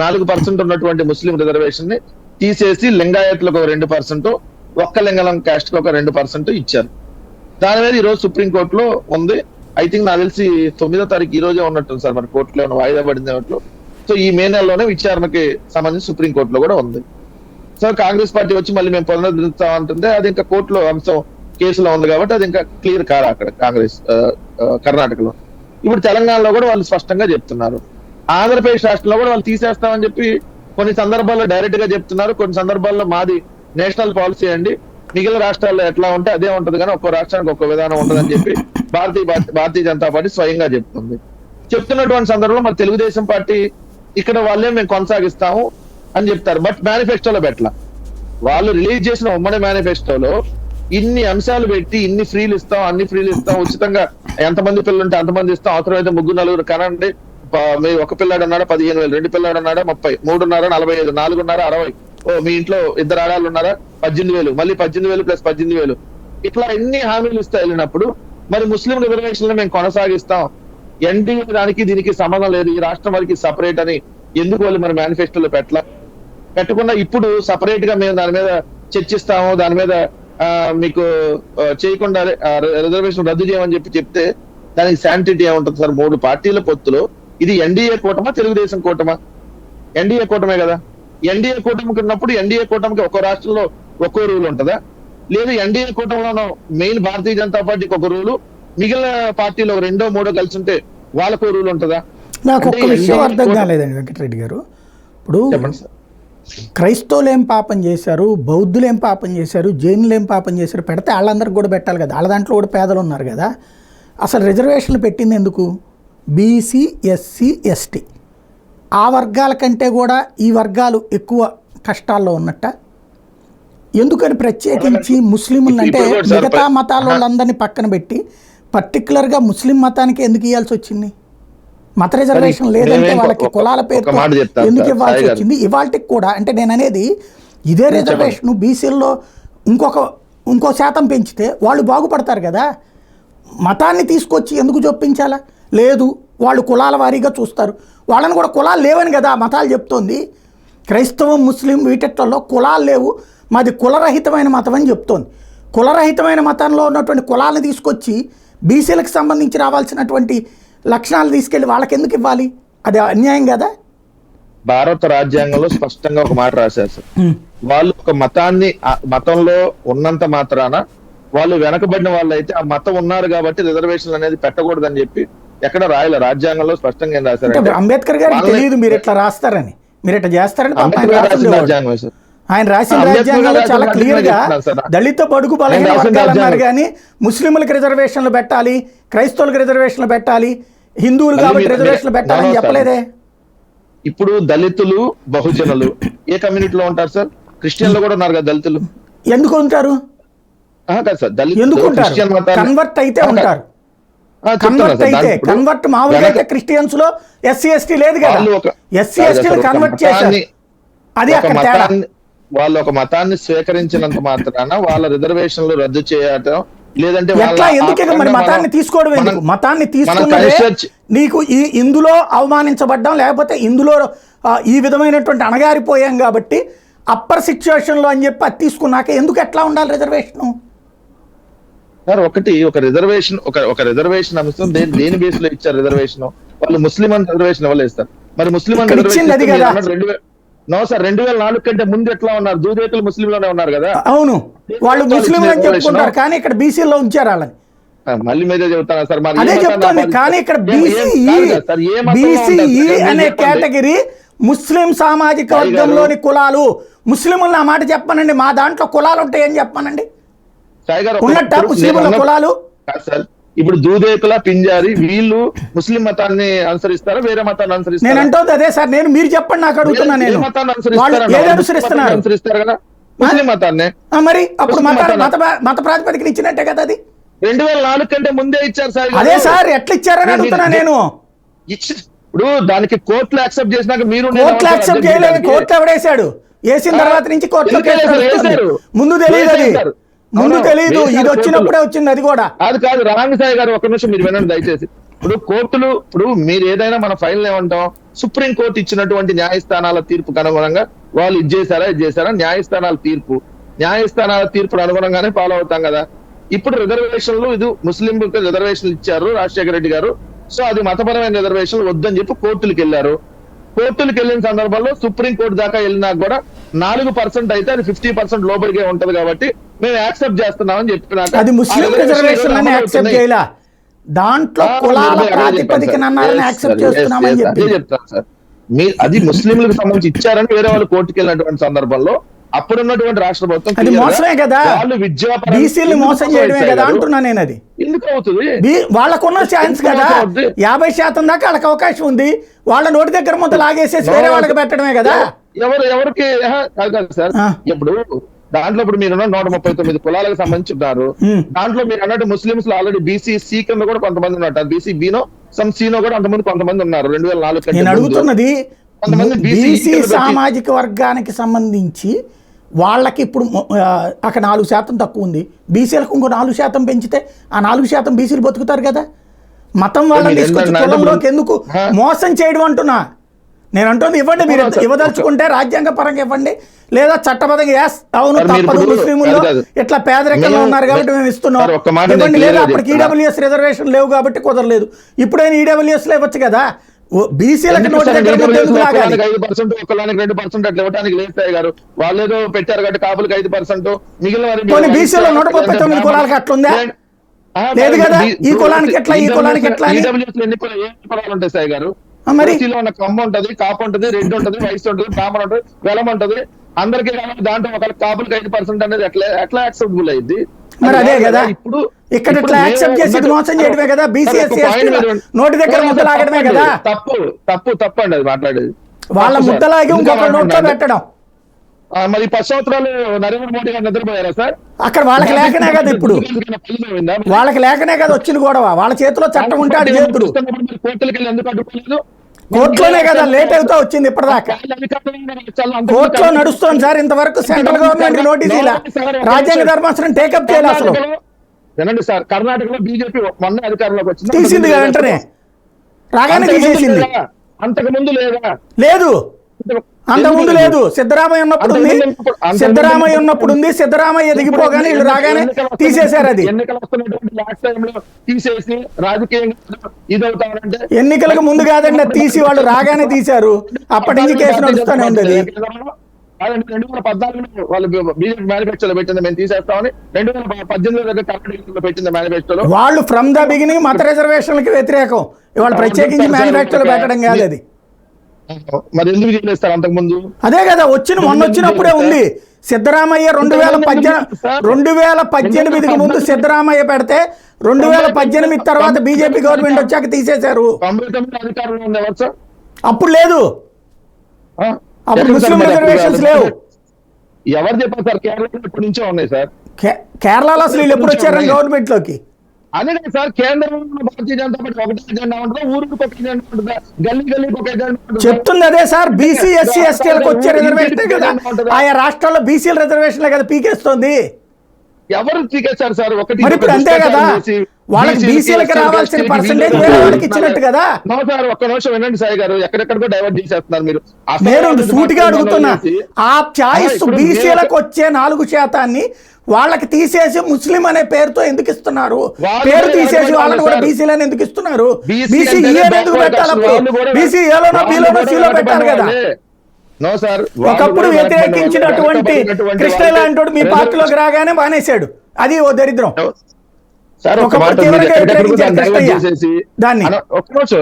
4% ఉన్నటువంటి ముస్లిం రిజర్వేషన్ ని తీసేసి లింగాయత్లకు 2%, ఒక్క లింగం క్యాస్ట్ కి 2% ఇచ్చారు. దాని మీద ఈరోజు సుప్రీంకోర్టులో ఉంది. ఐ థింక్ నాకు తెలిసి 9వ తారీఖు ఈ రోజే ఉన్నట్టుంది సార్, మన కోర్టులో వాయిదా పడింది. సో ఈ మే నెలలోనే విచారణకి సంబంధించి సుప్రీంకోర్టులో కూడా ఉంది. సో కాంగ్రెస్ పార్టీ వచ్చి మళ్ళీ మేము పునరుద్ధరిస్తాం అంటుంది, అది ఇంకా కోర్టులో అంశం కేసులో ఉంది కాబట్టి అది ఇంకా క్లియర్ కాదు అక్కడ కాంగ్రెస్ కర్ణాటకలో. ఇప్పుడు తెలంగాణలో కూడా వాళ్ళు స్పష్టంగా చెప్తున్నారు. ఆంధ్రప్రదేశ్ రాష్ట్రంలో కూడా వాళ్ళు తీసేస్తామని చెప్పి కొన్ని సందర్భాల్లో డైరెక్ట్ గా చెప్తున్నారు, కొన్ని సందర్భాల్లో మాది నేషనల్ పాలసీ అండి, మిగిలిన రాష్ట్రాల్లో ఎట్లా ఉంటే అదే ఉంటది కానీ ఒక్కో రాష్ట్రానికి ఒక్కో విధానం ఉంటదని చెప్పి భారతీయ జనతా పార్టీ స్వయంగా చెప్తుంది. చెప్తున్నటువంటి సందర్భంలో మరి తెలుగుదేశం పార్టీ ఇక్కడ వాళ్ళే మేము కొనసాగిస్తాము అని చెప్తారు, బట్ మేనిఫెస్టోలో పెట్టలా. వాళ్ళు రిలీజ్ చేసిన ఉమ్మడి మేనిఫెస్టోలో ఇన్ని అంశాలు పెట్టి ఇన్ని ఫ్రీలు ఇస్తాం, అన్ని ఫ్రీలు ఇస్తాం, ఉచితంగా ఎంతమంది పిల్లలు ఉంటే అంతమంది ఇస్తాం, అవసరమైతే 3-4 కనండి, మీరు ఒక పిల్లాడు ఉన్నాడా 15,000, 2 పిల్లాడు ఉన్నాడా 30, 3 ఉన్నారా 45, 4 ఉన్నారా 60, మీ ఇంట్లో 2 ఆడాలు ఉన్నారా 18,000, మళ్ళీ 18,000 + 18,000, ఇట్లా ఎన్ని హామీలు ఇస్తా వెళ్ళినప్పుడు మరి ముస్లిం రిజర్వేషన్లు మేము కొనసాగిస్తాం, ఎన్డీఏ దానికి దీనికి సంబంధం లేదు, ఈ రాష్ట్రం వారికి సపరేట్ అని ఎందుకు వాళ్ళు మరి మేనిఫెస్టోలో పెట్టకుండా ఇప్పుడు సపరేట్ గా మేము దాని మీద చర్చిస్తాము, దాని మీద మీకు చేయకుండా రిజర్వేషన్ రద్దు చేయమని చెప్తే దానికి శాంటిటీ ఏముంటుంది సార్? 3 పార్టీల పొత్తులో ఇది ఎన్డీఏ కూటమా తెలుగుదేశం కూటమా? ఎన్డీఏ కూటమే కదా. ఎన్డీఏ కూటమికి ఉన్నప్పుడు ఎన్డీఏ కూటమికి ఒక్కో రాష్ట్రంలో ఒక్కో రూల్ ఉంటుందా? లేదు ఎన్డీఏ కూటమిలో మెయిన్ భారతీయ జనతా పార్టీకి ఒక రూలు, మిగిలిన పార్టీలో 2-3 కలిసి ఉంటే వాళ్ళకో రూల్ ఉంటుందా? నాకు ఒక్క విషయం అర్థం కాలేదండి వెంకటరెడ్డి గారు. ఇప్పుడు క్రైస్తవులు ఏం పాపం చేశారు, బౌద్ధులు ఏం పాపం చేశారు, జైనులు ఏం పాపం చేశారు, పెడితే వాళ్ళందరికీ కూడా పెట్టాలి కదా, వాళ్ళ దాంట్లో కూడా పేదలు ఉన్నారు కదా. అసలు రిజర్వేషన్లు పెట్టింది ఎందుకు? బీసీ, ఎస్సీ, ఎస్టీ ఆ వర్గాల కంటే కూడా ఈ వర్గాలు ఎక్కువ కష్టాల్లో ఉన్నట్ట. ఎందుకని ప్రత్యేకించి ముస్లింలు అంటే మిగతా మతాల వాళ్ళందరినీ పక్కన పెట్టి పర్టికులర్గా ముస్లిం మతానికి ఎందుకు ఇవ్వాల్సి వచ్చింది? మత రిజర్వేషన్ లేదంటే వాళ్ళకి కులాల పేరు ఎందుకు ఇవ్వాల్సి వచ్చింది? ఇవాళకి కూడా అంటే నేను అనేది ఇదే రిజర్వేషన్ బీసీల్లో ఇంకో శాతం పెంచితే వాళ్ళు బాగుపడతారు కదా. మతాన్ని తీసుకొచ్చి ఎందుకు చొప్పించాలా? లేదు వాళ్ళు కులాల వారీగా చూస్తారు, వాళ్ళని కూడా కులాలు లేవని కదా మతాలు చెప్తోంది. క్రైస్తవం, ముస్లిం వీటిల్లో కులాలు లేవు, మాది కులరహితమైన మతం అని చెప్తోంది. కులరహితమైన మతంలో ఉన్నటువంటి కులాలను తీసుకొచ్చి బీసీలకు సంబంధించి రావాల్సినటువంటి లక్షణాలు తీసుకెళ్లి వాళ్ళకి ఎందుకు ఇవ్వాలి? అది అన్యాయం కదా. భారత రాజ్యాంగంలో స్పష్టంగా ఒక మాట రాశారు సార్, వాళ్ళు ఒక మతంలో ఉన్నంత మాత్రాన వాళ్ళు వెనకబడిన వాళ్ళు అయితే ఆ మతం ఉన్నారు కాబట్టి రిజర్వేషన్లు అనేది పెట్టకూడదని చెప్పి ఎక్కడ రాయలే. రాజ్యాంగంలో స్పష్టంగా ఏం రాశారు? అంబేద్కర్ గారికి తెలియదు మీరు ఇట్లా రాస్తారని, మీరు ఇట్లా చేస్తారని. ఆయన రాసిన రాజ్యాంగంలో చాలా క్లియర్ గా దళిత బడుగు బలహీన వర్గాలు అన్నారు కానీ ముస్లింలకు రిజర్వేషన్లు పెట్టాలి, క్రైస్తవులకు రిజర్వేషన్లు పెట్టాలి, హిందువులు కాబట్టి రిజర్వేషన్లు పెట్టాలని చెప్పలేదే. ఇప్పుడు దళితులు, బహుజనులు ఏ కమ్యూనిటీలో ఉంటారు సార్? క్రిస్టియన్లు కూడా ఉన్నారు కదా దళితులు. ఎందుకు ఉంటారు? ఎందుకు ఉంటారు? కన్వర్ట్ అయితే ఉంటారు. కన్వర్ట్ అయితే కన్వర్ట్ మామూలుగా అయితే క్రిస్టియన్స్ లో ఎస్సీ ఎస్టీ లేదు కదా, ఎస్సీ ఎస్టీలు కన్వర్ట్ చేశారు. అది అక్కడ తేడా. వాళ్ళు ఒక మతాన్ని స్వీకరించినంత మాత్రాన వాళ్ళ రిజర్వేషన్లు రద్దు చేయటం లేదంటే ఎందుకు మరి మతాన్ని తీసుకోవడం ఎందుకు? మతాన్ని తీసుకున్నదే నీకు ఇందులో అవమానించబడ్డాం, లేకపోతే ఇందులో ఈ విధమైనటువంటి అణగారిపోయాం కాబట్టి అప్పర్ సిచ్యువేషన్ లో అని చెప్పి అది తీసుకున్నాక ఎందుకు ఎట్లా ఉండాలి రిజర్వేషన్? సార్ ఒక రిజర్వేషన్ అంశం దేని బేస్ లో ఇచ్చారు రిజర్వేషన్? వాళ్ళు ముస్లిం అని రిజర్వేషన్ ఎవరు ఇస్తారు? మరి ముస్లిం అని నో సార్ 2004 కంటే ముందు ఎట్లా ఉన్నారు? దూదేకులు ముస్లింలోనే ఉన్నారు కదా. అవును, వాళ్ళు ముస్లిం అని చెప్పుకుంటారు కానీ ఇక్కడ బీసీలో ఉంచారు వాళ్ళని. మళ్ళీ మీరే చెబుతారా సార్? అదే చెప్తాను, కానీ ఇక్కడ బీసీఈ అనే కేటగిరీ ముస్లిం సామాజిక వర్గంలోని కులాలు. ముస్లింలు ఆ మాట చెప్పానండి, మా దాంట్లో కులాలు ఉంటాయి అని చెప్పానండి. ఉన్నట్ట ముస్లింల కులాలు ఇప్పుడు దూదేకుల, పింజారి వీళ్ళు ముస్లిం మతాన్ని అనుసరిస్తారా వేరే మతాన్ని అనుసరిస్తారు? నేను అంటుంది అదే సార్, మీరు చెప్పండి, నాకు అడుగుతున్నా. నేను అనుసరిస్తారు కదా ముస్లిం మతాన్ని. మరి అప్పుడు మత ప్రాతిపదికన ఇచ్చినట్టే కదా అది. 2004 కంటే ముందే ఇచ్చారు సార్. అదే సార్, ఎట్లా ఇచ్చారని అడుగుతున్నా నేను. ఇప్పుడు దానికి కోర్టులో యాక్సెప్ట్ చేసినాక మీరు కోర్టులో యాక్సెప్ట్ చేయలేదు. కోర్టు ఎవడేసాడు? వేసిన తర్వాత నుంచి కోర్టులో ముందు తెలియదు, అది ముందు తెలియదు, ఇది వచ్చినప్పుడే వచ్చింది. అది కూడా అది కాదు. రామసాయి గారు ఒక నిమిషం మీరు వినండి దయచేసి. ఇప్పుడు మీరు ఏదైనా మన ఫైల్ ఏమంటాం, సుప్రీం కోర్టు ఇచ్చినటువంటి న్యాయస్థానాల తీర్పుకు అనుగుణంగా వాళ్ళు ఇది చేశారా న్యాయస్థానాల తీర్పును అనుగుణంగానే ఫాలో అవుతాం కదా. ఇప్పుడు రిజర్వేషన్లు ఇది ముస్లిం రిజర్వేషన్లు ఇచ్చారు రాజశేఖర రెడ్డి గారు, సో అది మతపరమైన రిజర్వేషన్లు వద్దని చెప్పి కోర్టులకు వెళ్ళారు. కోర్టులకు వెళ్ళిన సందర్భంలో సుప్రీం కోర్టు దాకా వెళ్ళినా కూడా 4% అయితే అది 50% లోపలికే ఉంటది కాబట్టి మేము యాక్సెప్ట్ చేస్తున్నామని చెప్పినాక అది ముస్లిం రిజర్వేషన్ యాక్సెప్ట్ చేయాల, దాంట్లో కులాల ప్రాతిపదికన యాక్సెప్ట్ చేస్తున్నామని చెప్పి చెప్తాను సార్. అది ముస్లింలకు సంబంధించి ఇచ్చారని వేరే వాళ్ళు కోర్టుకు వెళ్ళినటువంటి సందర్భంలో అప్పుడున్నటువంటి రాష్ట్ర ప్రభుత్వం అది మోసమే కదా, వాళ్ళు బీసీలు మోసం చేయడమే కదా అంటున్నా నేను. అది ఎందుకు అవుతుంది? వాళ్ళకున్న ఛాన్స్ కదా, 50% దాకా వాళ్ళకి అవకాశం ఉంది. వాళ్ళ నోటి దగ్గర మొత్తం లాగేసేసి వేరే వాళ్ళకి పెట్టడమే కదా. ఎవరికి కాదు సార్. ఇప్పుడు దాంట్లో ఇప్పుడు మీరు 139 కులాలకు సంబంధించి ఉన్నారు. దాంట్లో మీరు అన్నట్టు ముస్లింస్ లో ఆల్రెడీ బీసీ సి కింద కూడా కొంతమంది ఉన్నారు, బీసీ బీనో సమ్ సీనో కూడా కొంతమంది ఉన్నారు. 2004 నేను అడుగుతున్నది బీసీ సామాజిక వర్గానికి సంబంధించి వాళ్ళకి ఇప్పుడు అక్కడ 4% తక్కువ ఉంది, బీసీలకు ఇంకో 4% పెంచితే ఆ 4% బీసీలు బతుకుతారు కదా. మతం వాళ్ళని తీసుకొచ్చి కులంలోకి ఎందుకు మోసం చేయడం అంటున్నా నేను. అంటుంది ఇవ్వండి, మీరు ఇవ్వదలుచుకుంటే రాజ్యాంగ పరంగా ఇవ్వండి, లేదా చట్టబద్ధంగా అవును తప్పదు, ముస్లింలు ఇట్లా పేదరికంలో ఉన్నారు కాబట్టి మేము ఇస్తున్నాం ఇవ్వండి, లేదా అప్పటికి ఈడబ్ల్యూఎస్ రిజర్వేషన్ లేవు కాబట్టి కుదరలేదు. ఇప్పుడైనా ఈడబ్ల్యూఎస్ లో ఇవ్వచ్చు కదా. బీసీలకు నోటి దగ్గర 5%, ఒకలానికి 2% అట్లా ఇవ్వడానికి లేదు గారు. వాళ్ళు ఏదో పెట్టారు కాబట్టి కాపులకు 5%, మిగిలిన బీసీలో 139 కులాలకు అట్లుందా? లేదు కదా. ఈ కులానికి ఎట్లా, ఈ కులానికి ఎట్లా? ఎన్ని కులాలు ఉంటాయి సాయి గారు? మరి ఉన్న కమ్మ ఉంటది, కాపు ఉంటది, రెడ్ ఉంటది, వైస్ ఉంటది, బ్రాహ్మణ ఉంటది, వెలం ఉంటది, అందరికీ కాబట్టి దాంట్లో ఒక కాపులకు 5% అనేది ఎట్లా యాక్సెప్టబుల్ అయింది? మరి అదే కదా ఇప్పుడు ఇక్కడ ఇట్లా యాక్సెప్ట్ చేసి మోసం చేయడమే కదా. బీసీ ఎస్సీ నోటి దగ్గర ముద్దలాగడమే కదా. తప్పు అండి అది మాట్లాడేది. వాళ్ళ ముద్దలాగి ఇంకొక నోట్లో పెట్టడం. మరి 10 సంవత్సరాలు నరేంద్ర మోడీ గారు నిద్రపోయారా సార్? అక్కడ వాళ్ళకి లేకనే కదా, ఇప్పుడు వాళ్ళకి లేకనే కదా వచ్చింది గొడవ. వాళ్ళ చేతిలో చట్టం ఉంటే అది చేతుడు. కోర్టులకు వెళ్ళి ఎందుకు అడ్డుకోలేదు? కోర్టులోనే కదా లేట్ అవుతా వచ్చింది ఇప్పటిదాకా. కోర్టులో నడుస్తుంది సార్. ఇంతవరకు సెంట్రల్ గవర్నమెంట్ నోటీస్ ఇలా రాజ్యాంగ ధర్మాసనం టేకప్ చేయాలి. అసలు వినండి సార్, కర్ణాటకలో బీజేపీ మొన్న అధికారంలోకి వచ్చింది, తీసింది వెంటనే రాగానే తీసేసింది. అంతకు ముందు లేదా? లేదు, అంతకుముందు లేదు. సిద్ధరామయ్య ఉన్నప్పుడు ఉంది, సిద్ధరామయ్య ఉన్నప్పుడు ఉంది. సిద్ధరామయ్య దిగిపోగానే వీళ్ళు రాగానే తీసేశారు. అది ఎన్నికలు వస్తున్నటువంటి లాస్ట్ టైంలో తీసేసి రాజకీయంగా ఇదవుతారంటే ఎన్నికలకు ముందు కాదండి, తీసి వాళ్ళు రాగానే తీశారు. అప్పటి నుంచి కేసు నడుస్తూనే ఉంది. అది 2014 వాళ్ళు బీజేపీ మేనిఫెస్టోలో పెట్టింది మేము తీసేస్తామని, 2018 కర్ణాటకలో పెట్టింది మేనిఫెస్టోలో. వాళ్ళు ఫ్రమ్ ద బిగినింగ్ మత రిజర్వేషన్లకి వ్యతిరేకం. ఇవాళ ప్రత్యేకించి మేనిఫెస్టోలో పెట్టడం కాదు అది. మరి ఎందుకు చేస్తారు అంతకు ముందు? అదే కదా మొన్న వచ్చినప్పుడే ఉంది. సిద్ధరామయ్య 2018కి ముందు సిద్ధరామయ్య పెడితే 2018 తర్వాత బీజేపీ గవర్నమెంట్ వచ్చాక తీసేశారు. అప్పుడు లేదు, అప్పుడు ముస్లిం రిజర్వేషన్స్ లేవు. ఎవరు చెప్పారు సార్? కేరళలో ఇప్పటి నుంచే ఉన్నాయి సార్. కేరళలో అసలు వీళ్ళు ఎప్పుడు వచ్చారు గవర్నమెంట్ లోకి? అదే సార్, కేంద్రంలో భారతీయ జనతా పార్టీ ఒకటే ఎజెండా ఉంటుందా, ఊరికి ఒక ఎజెండా ఉంటుందా, గల్లీకి ఒక ఎజెండా ఉంటుందా? చెప్తుంది అదే సార్. బీసీ ఎస్సీ ఎస్టీలకు వచ్చే రిజర్వేషనే కదా, ఆయా రాష్ట్రాల్లో బీసీల రిజర్వేషన్లే కదా పీకేస్తోంది. ఎవరు పీకేస్తారు సార్? ఒకటి మరి ఇప్పుడు అంతే కదా, వాళ్ళకి బీసీలకు రావాల్సిన పర్సెంటేజ్ వేరే వాళ్ళకి ఇచ్చినట్టు కదా. సార్ ఒక్క నిమిషం వినండి సాయి గారు, ఎక్కడెక్కడికో డైవర్ట్ చేసేస్తున్నారు మీరు. నేను సూటిగా అడుగుతున్నా, ఆ చాయిస్ బీసీలకు వచ్చే 4% వాళ్ళకి తీసేసి ముస్లిం అనే పేరుతో ఎందుకు ఇస్తున్నారు? పేరు తీసేసి వాళ్ళని కూడా బీసీలని ఎందుకు ఇస్తున్నారు? బీసీ ఎందుకు పెట్టాలి? బీసీ ఏలోనో బీలోనో సీలో పెట్టాలి కదా. ఒకప్పుడు వ్యతిరేకించినటువంటి కృష్ణ లాంటి మీ పార్టీలోకి రాగానే మానేశాడు. అది ఓ దరిద్రం.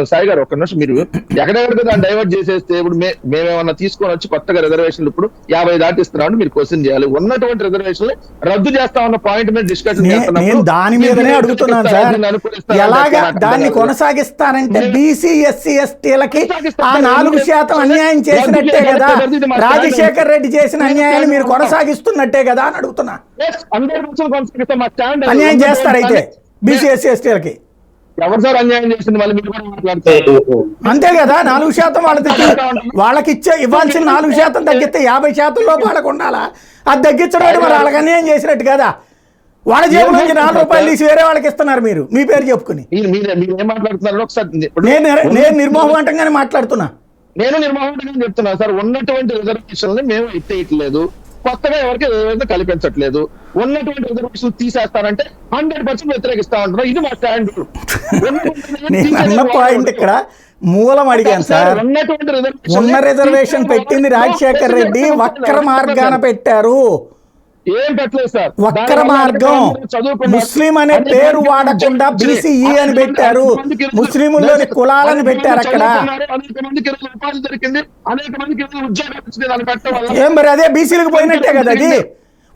సాయి గారు ఒక్క నిమిషం, మీరు ఎక్కడెక్కడికి దాన్ని డైవర్ట్ చేసేస్తే ఇప్పుడు మేమేమన్నా తీసుకొని వచ్చి కొత్తగా రిజర్వేషన్లు ఇప్పుడు 50 దాటిస్తున్నామని మీరు క్వశ్చన్ చేయాలి. ఉన్నటువంటి రిజర్వేషన్ రద్దు చేస్తా ఉన్న పాయింట్ మీద డిస్కషన్ నేను దాని మీదనే అడుగుతున్నాను సార్. ఎలాగా దాన్ని కొనసాగిస్తానంటే బీసీ ఎస్సీ ఎస్టీలకి ఆ 4% అన్యాయం చేసినట్టే కదా, రాజశేఖర్ రెడ్డి చేసిన అన్యాయాన్ని మీరు కొనసాగిస్తున్నట్టే కదా అని అడుగుతున్నా. అన్యాయం చేస్తారైతే బీసీ ఎస్సీ ఎస్టీలకి ఎవరు సార్ అన్యాయం చేసింది? మళ్ళీ మీరు కూడా మాట్లాడతారు. అంతే కదా, 4% వాళ్ళకి ఇవ్వాల్సిన 4% తగ్గితే 50% లోపు వాళ్ళకు ఉండాలా? అది తగ్గించడం మరి వాళ్ళకి అన్యాయం చేసినట్టు కదా. వాళ్ళ జేబు నుంచి 4 రూపాయలు తీసి వేరే వాళ్ళకి ఇస్తున్నారు మీరు, మీ పేరు చెప్పుకుని. ఏం మాట్లాడుతున్నారు ఒకసారి? నేను నిర్మోహమాటంగానే మాట్లాడుతున్నా. నేను నిర్మోహమాటంగా చెప్తున్నా సార్, ఉన్నటువంటి రిజర్వేషన్లు మేము ఎత్తేయట్లేదు. కొత్తగా ఎవరికి రిజర్వేషన్ కల్పించట్లేదు. ఉన్నటువంటి రిజర్వేషన్ తీసేస్తానంటే 100% వ్యతిరేకిస్తా ఉంటున్నారు. ఇది మా స్టాండ్. నేను అన్న పాయింట్ ఇక్కడ మూలం అడిగాను సార్. ఉన్న రిజర్వేషన్ పెట్టింది రాజశేఖర్ రెడ్డి, వక్ర మార్గాన పెట్టారు. ఏం పెట్టలేదు సార్, వక్ర మార్గం. ముస్లిం అనే పేరు వాడకుండా బీసీఈ అని పెట్టారు. ముస్లింలోని కులాలను పెట్టారు అక్కడ. అనేక మందికి ఉపాధి దొరికింది, అనేక మందికి ఉద్యోగాలు వచ్చింది. దాన్ని పెట్టడం వల్ల ఏం మరి అదే బీసీలకు పోయినట్టే కదా, అది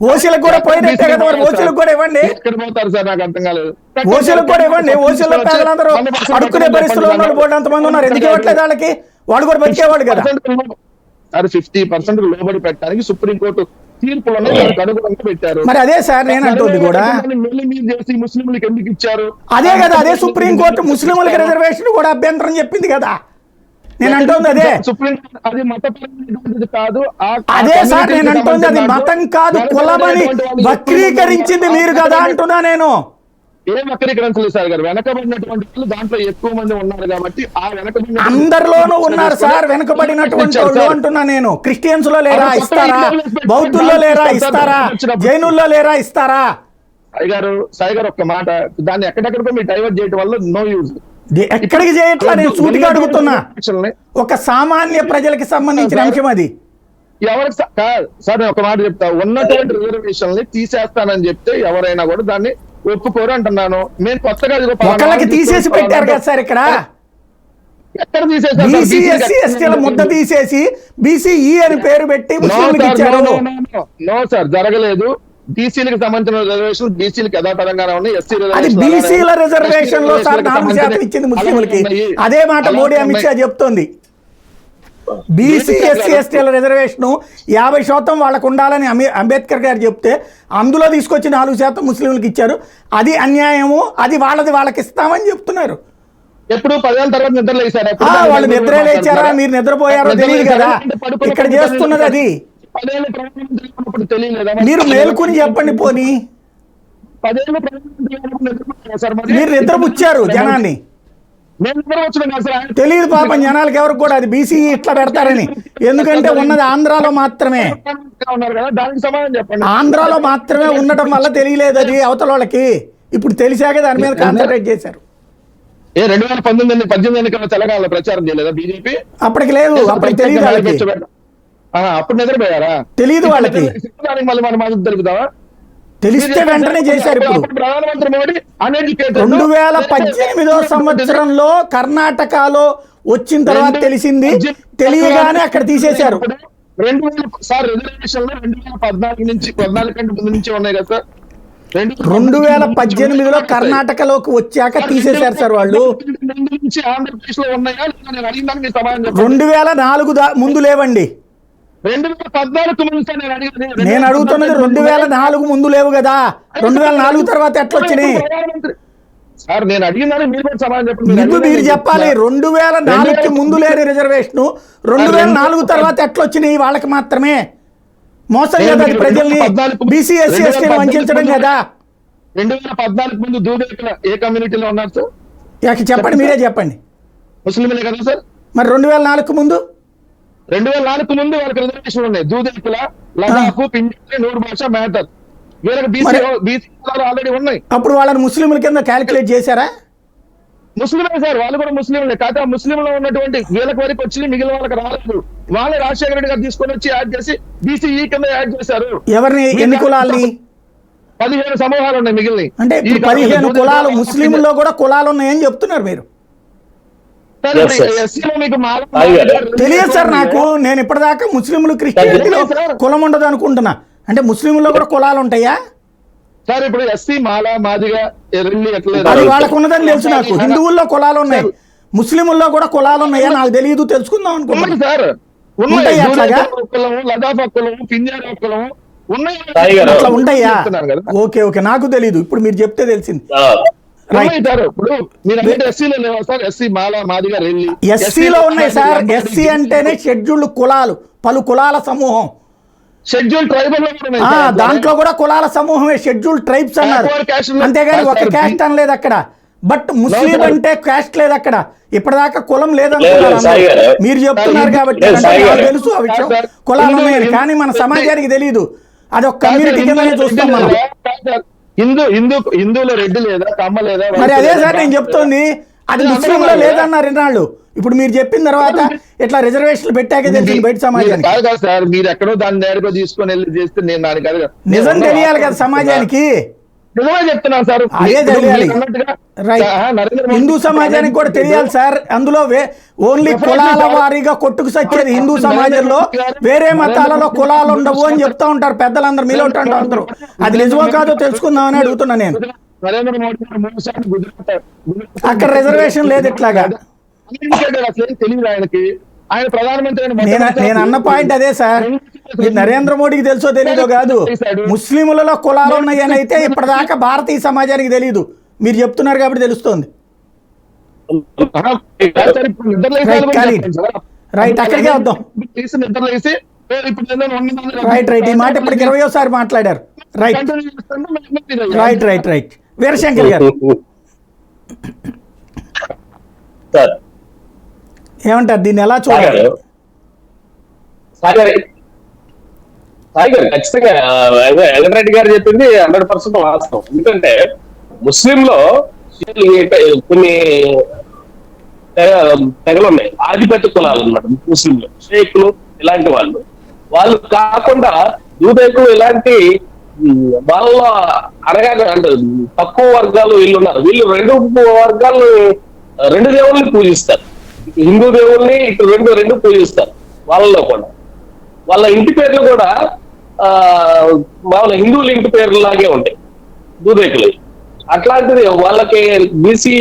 ఓసీలకు కూడా పోయినట్టే కదా. మరి ఓసీలకు కూడా ఇవ్వండి, ఎక్కడ పోతారు సార్, నాకు అర్థం కాలేదు. ఓసీలకు కూడా ఇవ్వండి. ఓసీలో పేదలందరూ అడుక్కునే పరిస్థితుల్లో ఉన్న వాళ్ళు అంతమంది ఉన్నారు, ఎందుకు ఇవ్వట్లేదు వాళ్ళకి? వాళ్ళు కూడా బతికేవాడు కదా. 50% లోబడి పెట్టడానికి సుప్రీంకోర్టు తీర్పులను అనుగుణంగా పెట్టారు. మరి అదే సార్ నేను అంటుంది కూడా ముస్లింలకు ఎందుకు ఇచ్చారు? అదే కదా, అదే సుప్రీంకోర్టు ముస్లింలకు రిజర్వేషన్ కూడా అభ్యంతరం చెప్పింది కదా. నేను అంటుంది అదే. అది మతపరమైనటువంటిది కాదు. అదే సార్ నేను అంటుంది అది మతం కాదు, కులమని వక్రీకరించింది మీరు కదా అంటున్నా నేను. ఏం వక్రీకరించలేదు సార్ గారు, వెనకబడినటువంటి వాళ్ళు దాంట్లో ఎక్కువ మంది ఉన్నారు కాబట్టి ఆ వెనకబడిన అందరిలోనూ ఉన్నారు సార్ వెనకబడినటువంటి వాళ్ళు అంటున్నా నేను. క్రిస్టియన్స్ లో లేరా ఇస్తారా, బౌద్ధుల్లో లేరా ఇస్తారా, జైనుల్లో లేరా ఇస్తారా? సాయి గారు ఒక్క మాట, దాన్ని ఎక్కడెక్కడికో మీరు డైవర్ట్ చేయడం వల్ల నో యూజ్. ఎక్కడికి చేయట్లా, నేను సూటిగా అడుగుతున్నా. ఒక సామాన్య ప్రజలకి సంబంధించిన అంశం అది. ఎవరికి సార్ నేను ఒక మాట చెప్తా, ఉన్నటువంటి రిజర్వేషన్లు తీసేస్తానని చెప్తే ఎవరైనా కూడా దాన్ని ఒప్పుకోరు అంటున్నాను. మేము కొత్తగా ఒకళ్ళకి తీసేసి పెట్టారు కదా సార్ ఇక్కడ. ఎక్కడ తీసేసారు? బీసీ ఎస్సీ ఎస్టీల ముద్ద తీసేసి బీసీఈ అని పేరు పెట్టి ముస్లింలకు ఇచ్చారు. నో సార్, జరగలేదు. బీసీలకు సంబంధించిన రిజర్వేషన్ బీసీలకు యథాతథంగానే ఉన్నాయి. ఎస్సీ అది బీసీల రిజర్వేషన్ లో సార్ 4% ఇచ్చింది ముస్లింలకి. అదే మాట మోడీ అమిత్ షా చెప్తోంది. బీసీ ఎస్సీ ఎస్టీల రిజర్వేషన్ 50% వాళ్ళకు ఉండాలని అంబేద్కర్ గారు చెప్తే అందులో తీసుకొచ్చి 4% ముస్లింలకు ఇచ్చారు. అది అన్యాయము, అది వాళ్ళకి ఇస్తామని చెప్తున్నారు. ఎప్పుడు 10 ఏళ్ళ తర్వాత నిద్ర లేచారు. వాళ్ళు నిద్ర లేచారా, మీరు నిద్రపోయారో తెలియదు కదా. ఇక్కడ చేస్తున్నది అది. 10 ఏళ్ళు ప్రధానమంత్రి తెలియలేదా? మీరు మేలుకుని చెప్పండి. పోనీ 10 ఏళ్ళు ప్రధానమంత్రి మీరు నిద్రపుచ్చారు జనాన్ని. తెలియదు పాపం జనాలకి ఎవరికి కూడా అది బీసీ ఇట్లా పెడతారని. ఎందుకంటే ఉన్నది ఆంధ్రాలో మాత్రమే, ఆంధ్రాలో మాత్రమే ఉండటం వల్ల తెలియలేదు అది అవతల వాళ్ళకి. ఇప్పుడు తెలిసాక దాని మీద కాన్సన్ట్రేట్ చేశారు. 2018 ఎన్నికల తెలంగాణలో ప్రచారం చేయలేదా బీజేపీ? అప్పటికి లేదు, అప్పటికి తెలియదు వాళ్ళకి. అప్పుడు నిద్రపోయారా? తెలియదు వాళ్ళకి. మళ్ళీ మన మద్దతు దొరుకుతావా? తెలిస్తే వెంటనే చేశారు. ఇప్పుడు ప్రధానమంత్రి మోడీ 2018 సంవత్సరంలో కర్ణాటకలో వచ్చిన తర్వాత తెలిసింది, తెలియగానే అక్కడ తీసేశారు. 2014 నుంచి 14 కంటే ముందు నుంచి ఉన్నాయి కదా సార్. 2018లో కర్ణాటకలోకి వచ్చాక తీసేశారు సార్ వాళ్ళు. 2004 ముందు లేవండి. 2014 ముందు సార్ నేను అడుగుతున్నది 2004 ముందు లేవు కదా. 2004 తర్వాత ఎట్లా వచ్చినాయి సార్? నేను అడిగిందని మీరు కూడా సమాధానం చెప్పండి. మీరు చెప్పాలి. 2004కి ముందు లేని రిజర్వేషన్ 2004 తర్వాత ఎట్లా వచ్చినాయి వాళ్ళకి మాత్రమే. మోసం కదా అది ప్రజల్ని, బీసీ ఎస్సీ ఎస్టీని వంచడం కదా. 2014 ముందు దూదేకుల ఏ కమ్యూనిటీలో ఉన్నారు సార్? చెప్పండి, మీరే చెప్పండి. ముస్లింలే కదా సార్. మరి 2004 ముందు 2004 ముందు వాళ్ళకి రిజర్వేషన్ ఉన్నాయి. దూదేకుల, లదాఖ్, పింజారి, నూర్ భాష, మెహతర్, వీళ్ళకి బీసీ ఆల్రెడీ ఉన్నాయి. అప్పుడు వాళ్ళని ముస్లింల కింద క్యాలిక్యులేట్ చేశారా? ముస్లింలే సార్, వాళ్ళు కూడా ముస్లింలే. కాకపోతే ఆ ముస్లింలో ఉన్నటువంటి వీళ్ళకి వరకు వచ్చి మిగిలిన వాళ్ళకి రాలేదు. వాళ్ళే రాజశేఖర రెడ్డి గారు తీసుకొని వచ్చి యాడ్ చేసి బీసీఈ కింద యాడ్ చేశారు. ఎవరిని? ఎన్ని కులాల్ని? 15 సమూహాలు ఉన్నాయి మిగిలిన. అంటే 15 కులాలు, ముస్లింలో కూడా కులాలు ఉన్నాయని చెప్తున్నారు మీరు. తెలియదు సార్ నాకు. నేను ఇప్పటిదాకా ముస్లింలు క్రిస్టియన్లో కులం ఉండదు అనుకుంటున్నా. అంటే ముస్లింలో కూడా కులాలు ఉంటాయా సార్? ఇప్పుడు ఎస్సీ, మాల, మాదిగా, అది వాళ్ళకు ఉన్నదని తెలుసు నాకు. హిందువుల్లో కులాలు ఉన్నాయి, ముస్లింల్లో కూడా కులాలు ఉన్నాయా నాకు తెలియదు, తెలుసుకుందాం అనుకుంటున్నా సార్. ఉంటాయి అట్లాగా? లదాఖ్ కులము, పింజారి కులము ఉన్నాయి, అట్లా ఉంటాయా? ఓకే ఓకే, నాకు తెలీదు, ఇప్పుడు మీరు చెప్తే తెలిసింది. ఇప్పుడు మీరు ఎస్సీలో లేవా సార్? ఎస్సీ, మాల, మాదిగా, రెల్లి ఎస్సీలో ఉన్నాయి సార్. ఎస్సీ అంటేనే షెడ్యూల్డ్ కులాలు, పలు కులాల సమూహం. షెడ్యూల్ ట్రైబల్ దాంట్లో కూడా కులాల సమూహమే షెడ్యూల్ ట్రైబ్స్ అన్నారు, అంతేగాని ఒక క్యాస్ట్ అనలేదు అక్కడ. బట్ ముస్లిం అంటే క్యాస్ట్ లేదు అక్కడ, ఇప్పటిదాకా కులం లేదనుకున్నారు లేదు, సాయి అందరూ. గారు. మీరు చెప్తున్నారు కాబట్టి లేదు, సాయి నాకు గారు. తెలుసు ఆ విషయం, సార్, కులాలు ఉన్నాయని, కానీ మన సమాజానికి తెలియదు. అది ఒక కమ్యూనిటీ కిందనే చూస్తాం మనం. హిందువులో రెడ్డి లేదా, కమ్మ లేదా? మరి అదే సార్ నేను చెప్తోంది, అది ముస్లింలో లేదన్నారు ఇన్నాళ్ళు. ఇప్పుడు మీరు చెప్పిన తర్వాత ఇట్లా రిజర్వేషన్లు పెట్టాకే తెలిసింది బయట సమాజానికి. కాదు కాదు సార్, మీరు ఎక్కడో దాన్ని నేరుగా తీసుకొని వెళ్ళి చేస్తే నేను దానికి అది నిజం తెలియాలి కదా సమాజానికి. నిజమే చెప్తున్నాను సార్. అదే తెలియాలి. మీరు అన్నట్టుగా, రైట్. నరేంద్ర మోడీ హిందూ సమాజానికి కూడా తెలియాలి సార్. అందులో ఓన్లీ కులాల వారీగా కొట్టుకు సచ్చేది హిందూ సమాజంలో, వేరే మతాలలో కులాలు ఉండవు అని చెప్తా ఉంటారు పెద్దలందరూ, మీలో ఉంటారు. అది నిజమో కాదో తెలుసుకుందామని అడుగుతున్నా నేను. నరేంద్ర మోడీ గారు 3 సార్లు గుజరాత్ అక్కడ రిజర్వేషన్ లేదు ఇట్లాగా. అసలు తెలియదు ఆయనకి. ఆయన ప్రధానమంత్రి నేను అన్న పాయింట్ అదే సార్. ఇది నరేంద్ర మోడీకి తెలుసో తెలీదో కాదు, ముస్లింలలో కులాలు ఉన్నాయని అయితే ఇప్పటిదాకా భారతీయ సమాజానికి తెలియదు. మీరు చెప్తున్నారు కాబట్టి తెలుస్తోంది. రైట్, అక్కడికే వద్దాం. రైట్ రైట్, ఈ మాట ఇప్పటికి 20వ మాట్లాడారు. రైట్. వీరశంకర్ గారు ఏమంటారు, దీన్ని ఎలా చూడాలి? సాయి గారు ఖచ్చితంగా వెంకటరెడ్డి గారు చెప్పింది 100% వాస్తవం. ఎందుకంటే ముస్లింలో కొన్ని తెగలు ఉన్నాయి, ఆధిపత్య కులాలు అన్నమాట ముస్లింలు, షేకులు ఇలాంటి వాళ్ళు కాకుండా దూదేకులు ఇలాంటి వాళ్ళ అనగా అంటే తక్కువ వర్గాలు వీళ్ళు ఉన్నారు. వీళ్ళు 2 వర్గాలు 2 దేవుళ్ళని పూజిస్తారు. హిందూ దేవుల్ని ఇటు రెండు పూజిస్తారు. వాళ్ళలో కూడా వాళ్ళ ఇంటి పేర్లు కూడా వాళ్ళ హిందువుల ఇంటి పేర్లు లాగే ఉంటాయి దూదేకులు. అట్లాంటిది వాళ్ళకి బీసీ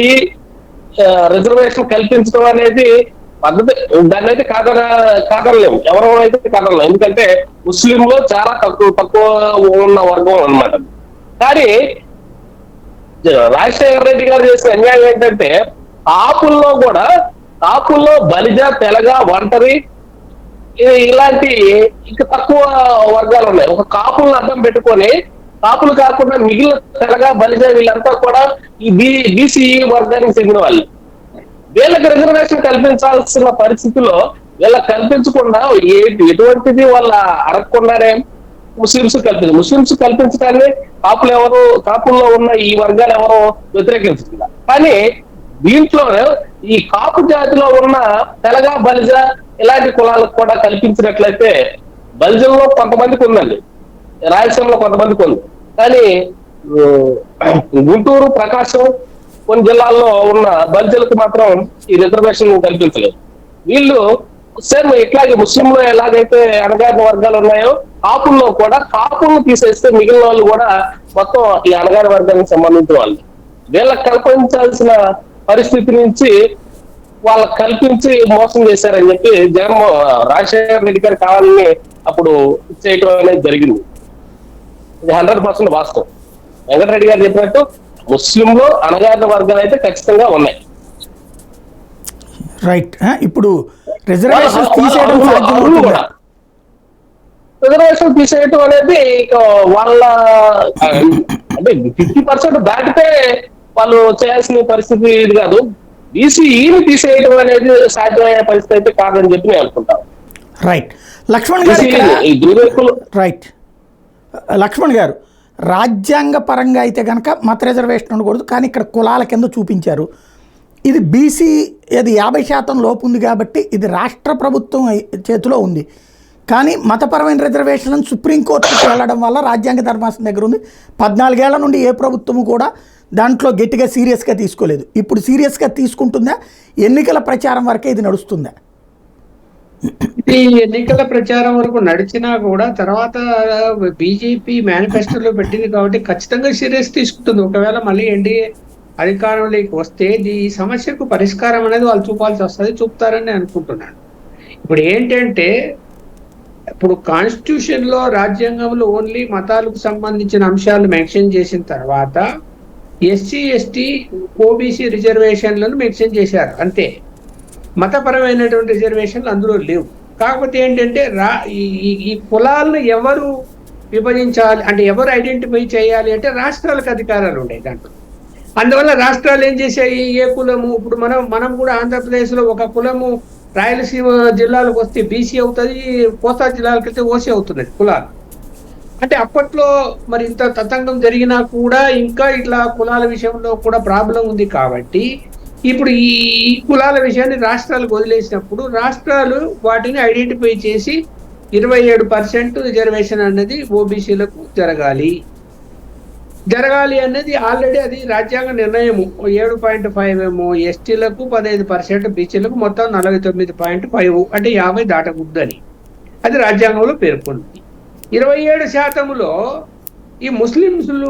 రిజర్వేషన్ కల్పించడం అనేది పద్ధతి. దాన్ని అయితే కాదనలేము, ఎవరో అయితే కాదనలేము. ఎందుకంటే ముస్లింలో చాలా తక్కువ ఉన్న వర్గం అన్నమాట. కానీ రాజశేఖర రెడ్డి గారు చేసిన అన్యాయం ఏంటంటే కాపుల్లో బలిజ, తెలగ, ఒంటరి ఇలాంటి ఇంకా తక్కువ వర్గాలు ఉన్నాయి. ఒక కాపులను అడ్డం పెట్టుకొని, కాపులు కాకుండా మిగిలిన తెలగ, బలిజ వీళ్ళంతా కూడా ఈ బీసీ వర్గానికి చెందిన వాళ్ళు. వీళ్ళకి రిజర్వేషన్ కల్పించాల్సిన పరిస్థితిలో వీళ్ళకి కల్పించకుండా ఎటువంటిది వాళ్ళ అడగకుండానే ముస్లింస్ కల్పించడాన్ని కాపుల్లో ఉన్న ఈ వర్గాలు ఎవరు వ్యతిరేకించారు. కానీ దీంట్లో ఈ కాపు జాతిలో ఉన్న తెలగ, బలిజ ఇలాంటి కులాలకు కూడా కల్పించినట్లయితే, బలిజల్లో కొంతమందికి ఉందండి, రాయలసీమలో కొంతమందికి ఉంది, కానీ గుంటూరు, ప్రకాశం కొన్ని జిల్లాల్లో ఉన్న బలిజలకు మాత్రం ఈ రిజర్వేషన్ కల్పించలేదు. వీళ్ళు సేమ్ ఇట్లాగే ముస్లింలో ఎలాగైతే అణగారిన వర్గాలు ఉన్నాయో కాపుల్లో కూడా కాపులను తీసేస్తే మిగిలిన వాళ్ళు కూడా మొత్తం ఈ అణగారిన వర్గానికి సంబంధించిన వాళ్ళు. వీళ్ళకి కల్పించాల్సిన పరిస్థితి నుంచి వాళ్ళకి కల్పించి మోసం చేశారని చెప్పి రాజశేఖర రెడ్డి గారు కావాలని అప్పుడు చేయటం అనేది జరిగింది. ఇది 100% వాస్తవం. వెంకటరెడ్డి గారు చెప్పినట్టు ముస్లింలో అణగారిన వర్గాలు అయితే ఖచ్చితంగా ఉన్నాయి. రైట్. ఇప్పుడు రిజర్వేషన్ తీసేయటం అనేది ఇక వాళ్ళ అంటే 50% దాటితే వాళ్ళు చేయాల్సిన పరిస్థితి ఇది కాదు. బీసీఈని తీసేయడం అనేది సాధ్యమయ్యే పరిస్థితి అయితే కాదని చెప్పి నేను అనుకుంటాను. రైట్. లక్ష్మణ్ గారు రాజ్యాంగ పరంగా అయితే కనుక మత రిజర్వేషన్ ఉండకూడదు, కానీ ఇక్కడ కులాల కింద చూపించారు. ఇది బీసీ అది 50% లోపు ఉంది కాబట్టి ఇది రాష్ట్ర ప్రభుత్వం చేతిలో ఉంది. కానీ మతపరమైన రిజర్వేషన్లను సుప్రీంకోర్టుకి వెళ్ళడం వల్ల రాజ్యాంగ ధర్మాసనం దగ్గర ఉంది. 14 ఏళ్ల నుండి ఏ ప్రభుత్వము కూడా దాంట్లో గట్టిగా సీరియస్గా తీసుకోలేదు. ఇప్పుడు సీరియస్గా తీసుకుంటుందా? ఎన్నికల ప్రచారం వరకే ఇది నడుస్తుందా? ఇది ఎన్నికల ప్రచారం వరకు నడిచినా కూడా తర్వాత బీజేపీ మేనిఫెస్టోలో పెట్టింది కాబట్టి ఖచ్చితంగా సీరియస్ తీసుకుంటుంది. ఒకవేళ మళ్ళీ ఎన్డీఏ అధికారంలోకి వస్తే ఈ సమస్యకు పరిష్కారం అనేది వాళ్ళు చూపాల్సి వస్తుంది, చూపుతారని అనుకుంటున్నాను. ఇప్పుడు ఏంటంటే ఇప్పుడు కాన్స్టిట్యూషన్ లో రాజ్యాంగంలో ఓన్లీ మతాలకు సంబంధించిన అంశాలు మెన్షన్ చేసిన తర్వాత ఎస్సీ, ఎస్టీ, ఓబీసీ రిజర్వేషన్లను మెన్షన్ చేశారు అంతే. మతపరమైనటువంటి రిజర్వేషన్లు అందులో లేవు. కాకపోతే ఏంటంటే ఈ కులాలను ఎవరు విభజించాలి అంటే ఎవరు ఐడెంటిఫై చేయాలి అంటే రాష్ట్రాలకు అధికారాలు ఉన్నాయి దాంట్లో. అందువల్ల రాష్ట్రాలు ఏం చేశాయి, ఏ కులము, ఇప్పుడు మనం కూడా ఆంధ్రప్రదేశ్లో ఒక కులము రాయలసీమ జిల్లాలకు వస్తే బీసీ అవుతుంది, కోస్తా జిల్లాలకు వెళ్తే ఓసీ అవుతున్నది కులాలు. అంటే అప్పట్లో మరి ఇంత తతంగం జరిగినా కూడా ఇంకా ఇట్లా కులాల విషయంలో కూడా ప్రాబ్లం ఉంది కాబట్టి ఇప్పుడు ఈ కులాల విషయాన్ని రాష్ట్రాలకు వదిలేసినప్పుడు రాష్ట్రాలు వాటిని ఐడెంటిఫై చేసి 27% రిజర్వేషన్ అన్నది ఓబీసీలకు జరగాలి అన్నది ఆల్రెడీ అది రాజ్యాంగ నిర్ణయము. 7.5 ఏమో ఎస్టీలకు, 15% బీసీలకు, మొత్తం 49.5 అంటే 50 దాటకూడదని అది రాజ్యాంగంలో పేర్కొంది. 27%లో ఈ ముస్లింలు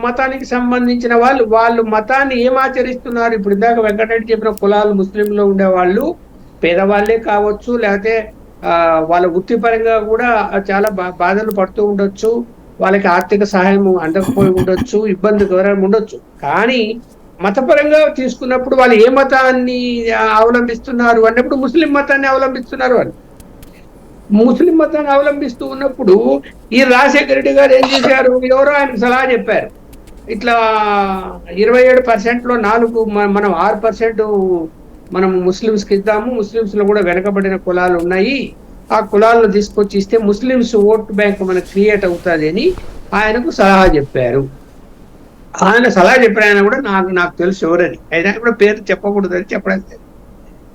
మతానికి సంబంధించిన వాళ్ళు మతాన్ని ఏం ఆచరిస్తున్నారు? ఇప్పుడు ఇందాక వెంకటరెడ్డి చెప్పిన కులాలు ముస్లింలో ఉండేవాళ్ళు పేదవాళ్ళే కావచ్చు, లేకపోతే వాళ్ళ వృత్తిపరంగా కూడా చాలా బాధలు పడుతూ ఉండొచ్చు, వాళ్ళకి ఆర్థిక సహాయం అందకపోయి ఉండొచ్చు, ఇబ్బందికరం ఉండొచ్చు. కానీ మతపరంగా తీసుకున్నప్పుడు వాళ్ళు ఏ మతాన్ని అవలంబిస్తున్నారు అన్నప్పుడు ముస్లిం మతాన్ని అవలంబిస్తున్నారు. వాళ్ళు ముస్లిం మతాన్ని అవలంబిస్తూ ఉన్నప్పుడు ఈ రాజశేఖర రెడ్డి గారు ఏం చేశారు, ఎవరో ఆయనకు సలహా చెప్పారు, ఇట్లా 27%లో 4 మనం 6% మనం ముస్లింస్కి ఇద్దాము, ముస్లింస్ లో కూడా వెనకబడిన కులాలు ఉన్నాయి, ఆ కులాలను తీసుకొచ్చి ఇస్తే ముస్లింస్ ఓట్ బ్యాంక్ మనకు క్రియేట్ అవుతుంది అని ఆయనకు సలహా చెప్పారు. ఆయన సలహా చెప్పిన ఆయన కూడా నాకు తెలుసు ఎవరని, అయినా కూడా పేరు చెప్పకూడదని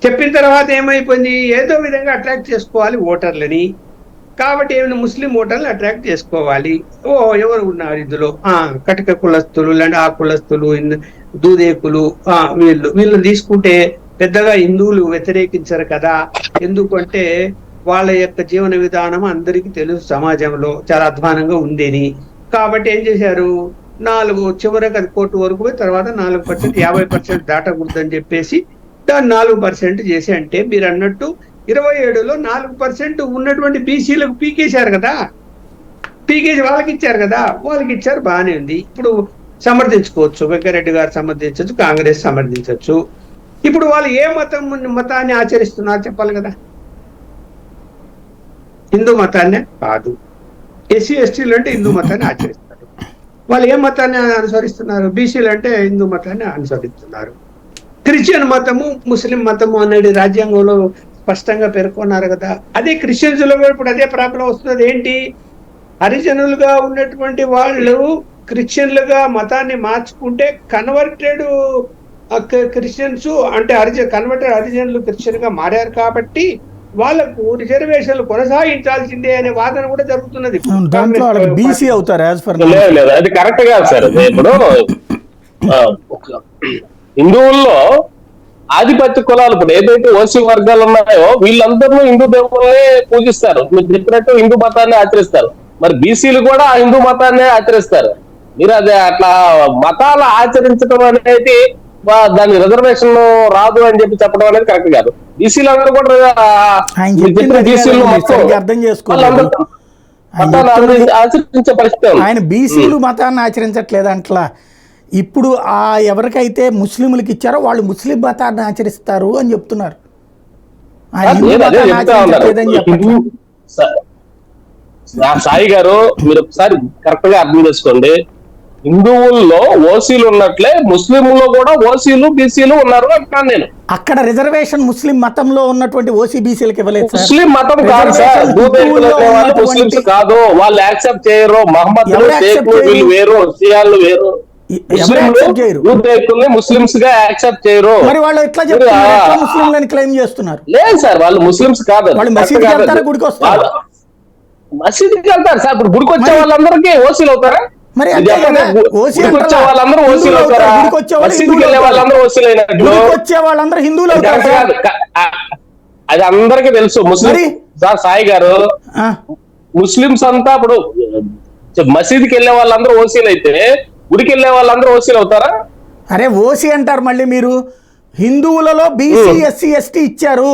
చెప్పిన తర్వాత ఏమైపోయింది, ఏదో విధంగా అట్రాక్ట్ చేసుకోవాలి ఓటర్లని. కాబట్టి ఏమైనా ముస్లిం ఓటర్లు అట్రాక్ట్ చేసుకోవాలి. ఎవరు ఉన్నారు ఇందులో, కటిక కులస్తులు, లేదంటే ఆ కులస్తులు, దూదేకులు, వీళ్ళు తీసుకుంటే పెద్దగా హిందువులు వ్యతిరేకించరు కదా, ఎందుకంటే వాళ్ళ యొక్క జీవన విధానం అందరికీ తెలుసు, సమాజంలో చాలా అధ్వానంగా ఉందని. కాబట్టి ఏం చేశారు, 4 చివరికి అది కోర్టు వరకు పోయి తర్వాత 4%, 50% దాటకూడదని చెప్పేసి దాన్ని 4% చేసి, అంటే మీరు అన్నట్టు 27లో 4% ఉన్నటువంటి బీసీలకు పీకేశారు కదా, పీకేసి వాళ్ళకి ఇచ్చారు కదా, వాళ్ళకి ఇచ్చారు, బాగానే ఉంది. ఇప్పుడు సమర్థించుకోవచ్చు, వెంకరెడ్డి గారు సమర్థించవచ్చు, కాంగ్రెస్ సమర్థించవచ్చు. ఇప్పుడు వాళ్ళు ఏ మతాన్ని ఆచరిస్తున్నారు చెప్పాలి కదా, హిందూ మతాన్ని కాదు. ఎస్సీ ఎస్టీలు అంటే హిందూ మతాన్ని ఆచరిస్తారు, వాళ్ళు ఏ మతాన్ని అనుసరిస్తున్నారు, బీసీలు అంటే హిందూ మతాన్ని అనుసరిస్తున్నారు. క్రిస్టియన్ మతము, ముస్లిం మతము అనేది రాజ్యాంగంలో స్పష్టంగా పేర్కొన్నారు కదా. అదే క్రిస్టియన్స్ లో ఇప్పుడు అదే ప్రాబ్లం వస్తున్నది. ఏంటి, హరిజనులుగా ఉన్నటువంటి వాళ్ళు క్రిస్టియన్లుగా మతాన్ని మార్చుకుంటే కన్వర్టెడ్ క్రిస్టియన్స్ అంటే కన్వర్టెడ్ హరిజనులు క్రిస్టియన్ గా మారారు కాబట్టి వాళ్ళకు రిజర్వేషన్లు కొనసాగించాల్సిందే అనే వాదన కూడా జరుగుతున్నది. బీసీ అవుతారు. లేదు, అది కరెక్ట్ కాదు సార్. ఇప్పుడు హిందువుల్లో ఆధిపత్య కులాలు ఇప్పుడు ఏదైతే ఓసీ వర్గాలు ఉన్నాయో వీళ్ళందరూ హిందూ దేవుళ్ళనే పూజిస్తారు, మీరు చెప్పినట్టు హిందూ మతాన్ని ఆచరిస్తారు. మరి బీసీలు కూడా ఆ హిందూ మతాన్ని ఆచరిస్తారు. మీరు అది అట్లా మతాలు ఆచరించడం అనేది దాని రిజర్వేషన్ రాదు అని చెప్పడం అనేది కరెక్ట్ కాదు. బీసీలు అందరూ కూడా అర్థం చేసుకోవాలి, ఆచరించే పరిస్థితి. ఆయన బీసీలు మతాన్ని ఆచరించట్లేదు అంట్లా. ఇప్పుడు ఎవరికైతే ముస్లింలకు ఇచ్చారో వాళ్ళు ముస్లిం మతాన్ని ఆచరిస్తారు అని చెప్తున్నారు. సాయి గారు మీరు ఒకసారి కరెక్ట్ గా అర్థం చేసుకోండి, హిందువుల్లో ఓసీలు ఉన్నట్లే ముస్లింలో కూడా ఓసీలు బీసీలు ఉన్నారు అంటున్నాను నేను. అక్కడ రిజర్వేషన్ ముస్లిం మతంలో ఉన్నటువంటి ఓసీ బీసీలకు ఇవ్వలేదు. ముస్లిం మతం కాదు సార్, ముస్లింస్ కాదు, వాళ్ళు యాక్సెప్ట్ చేయరు. మహమ్మద్ వీళ్ళు వేరు, షియాలు వేరు, ముస్లింస్ గా యాక్సెప్ట్ చేయరు. మరి వాళ్ళు ఎట్లా చెప్తున్నారు ముస్లింలని క్లెయిమ్ చేస్తున్నారు? లేదు సార్, వాళ్ళు ముస్లింస్ కాదు. వాళ్ళు మసీదుకి వెళ్తారు, గుడికి వస్తారు. మసీదుకి వెళ్తారు సార్. ఇప్పుడు గుడికి వచ్చే వాళ్ళందరికీ ఓసీలు అవుతారా? మరి వచ్చే వాళ్ళందరూ ఓసీలు అవుతారా? మసీదుకి వెళ్ళే వాళ్ళందరూ ఓసీలు అయినట్లు వచ్చే వాళ్ళందరూ హిందువులు అవుతారు. అది అందరికీ తెలుసు. ముస్లిం సార్ సాయి గారు, ముస్లింస్ అంతా ఇప్పుడు మసీదుకి వెళ్ళే వాళ్ళందరూ ఓసీలు అయితే గుడికి వెళ్ళే వాళ్ళందరూ ఓసీలు అవుతారా? అరే ఓసీ అంటారు మళ్ళీ మీరు. హిందువులలో బీసీ ఎస్సీ ఎస్టీ ఇచ్చారు,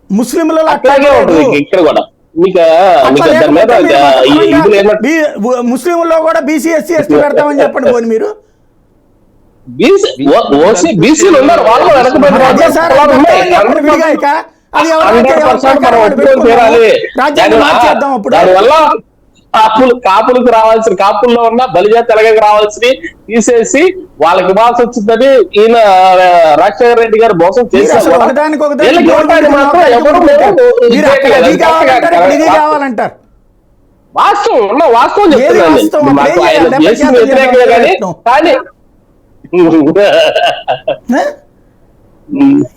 ముస్లింలలో అట్లాగే ఉంటుంది. ఇక్కడ కూడా ముస్లింలో కూడా బీసీ ఎస్సీ ఎస్టీ పెడతామని చెప్పండి పోనీ మీరు. బీసీలు ఉన్నారు, వాళ్ళు రాజ్యాంగం మార్చేద్దాం అప్పుడు. కాపులకు రావాల్సిన కాపుల్లో ఉన్న బలిజా తెలంగాణకి రావాల్సి తీసేసి వాళ్ళకి ఇవ్వాల్సి వచ్చిందని ఈయన రాజశేఖర రెడ్డి గారు మోసం చేశారు. కావాలంటారు వాస్తవం ఉన్న వాస్తవం చెప్తున్నాను. మాకు ఆయన చేసిన వ్యతిరేకమే కానీ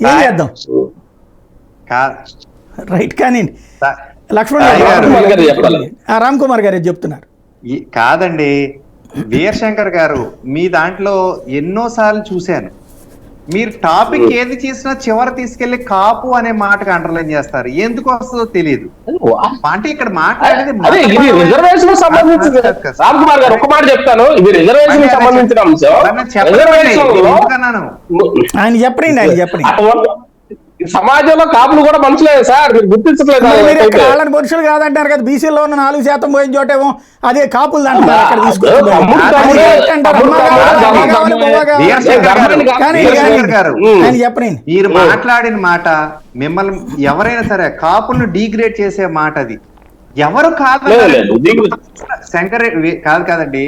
ఏం చేద్దాం రైట్. కానీ లక్ష్మణ్ రామ్ కుమార్ గారు చెప్తున్నారు. కాదండి వీరశంకర్ గారు, మీ దాంట్లో ఎన్నోసార్లు చూశాను, మీరు టాపిక్ ఏది చేసినా చివరి తీసుకెళ్లి కాపు అనే మాటకు అండర్లైన్ చేస్తారు. ఎందుకు వస్తుందో తెలియదు. అంటే ఇక్కడ మాట్లాడేది రిజర్వేషన్ సంబంధించిన రామ్ కుమార్ గారు ఒక మాట చెప్తాను, ఇది రిజర్వేషన్ సంబంధించిన అంశం. ఆయన చెప్పండి సమాజంలో కాపులు కూడా మనుషులే సార్, మీరు గుర్తించట్లేదు. వాళ్ళని మనుషులు కాదంటారు కదా, బీసీలో ఉన్న 4% పోయిన చోటేమో అదే కాపులు అంటారు. చెప్పండి, మీరు మాట్లాడిన మాట మిమ్మల్ని ఎవరైనా సరే కాపులను డీగ్రేడ్ చేసే మాట అది. ఎవరు కాదు శంకర్ కాదండి,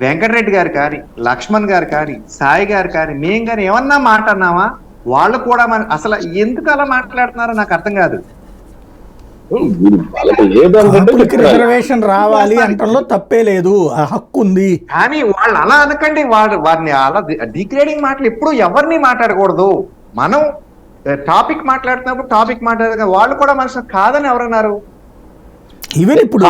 వెంకటరెడ్డి గారు కానీ, లక్ష్మణ్ గారు కానీ, సాయి గారు కానీ, మేం కానీ ఏమన్నా మాట అన్నావా? వాళ్ళు కూడా అసలు ఎందుకు అలా మాట్లాడుతున్నారో నాకు అర్థం కాదు. రిజర్వేషన్ రావాలి అంటంలో తప్పే లేదు, ఆ హక్కు ఉంది. కానీ వాళ్ళు అలా అనకండి, వారిని అలా డిగ్రేడింగ్ మాటలు ఎప్పుడు ఎవరిని మాట్లాడకూడదు. మనం టాపిక్ మాట్లాడుతున్నప్పుడు టాపిక్ మాట్లాడదు. వాళ్ళు కూడా మనుషులు కాదని ఎవరన్నారు? ఈవెన్ ఇప్పుడు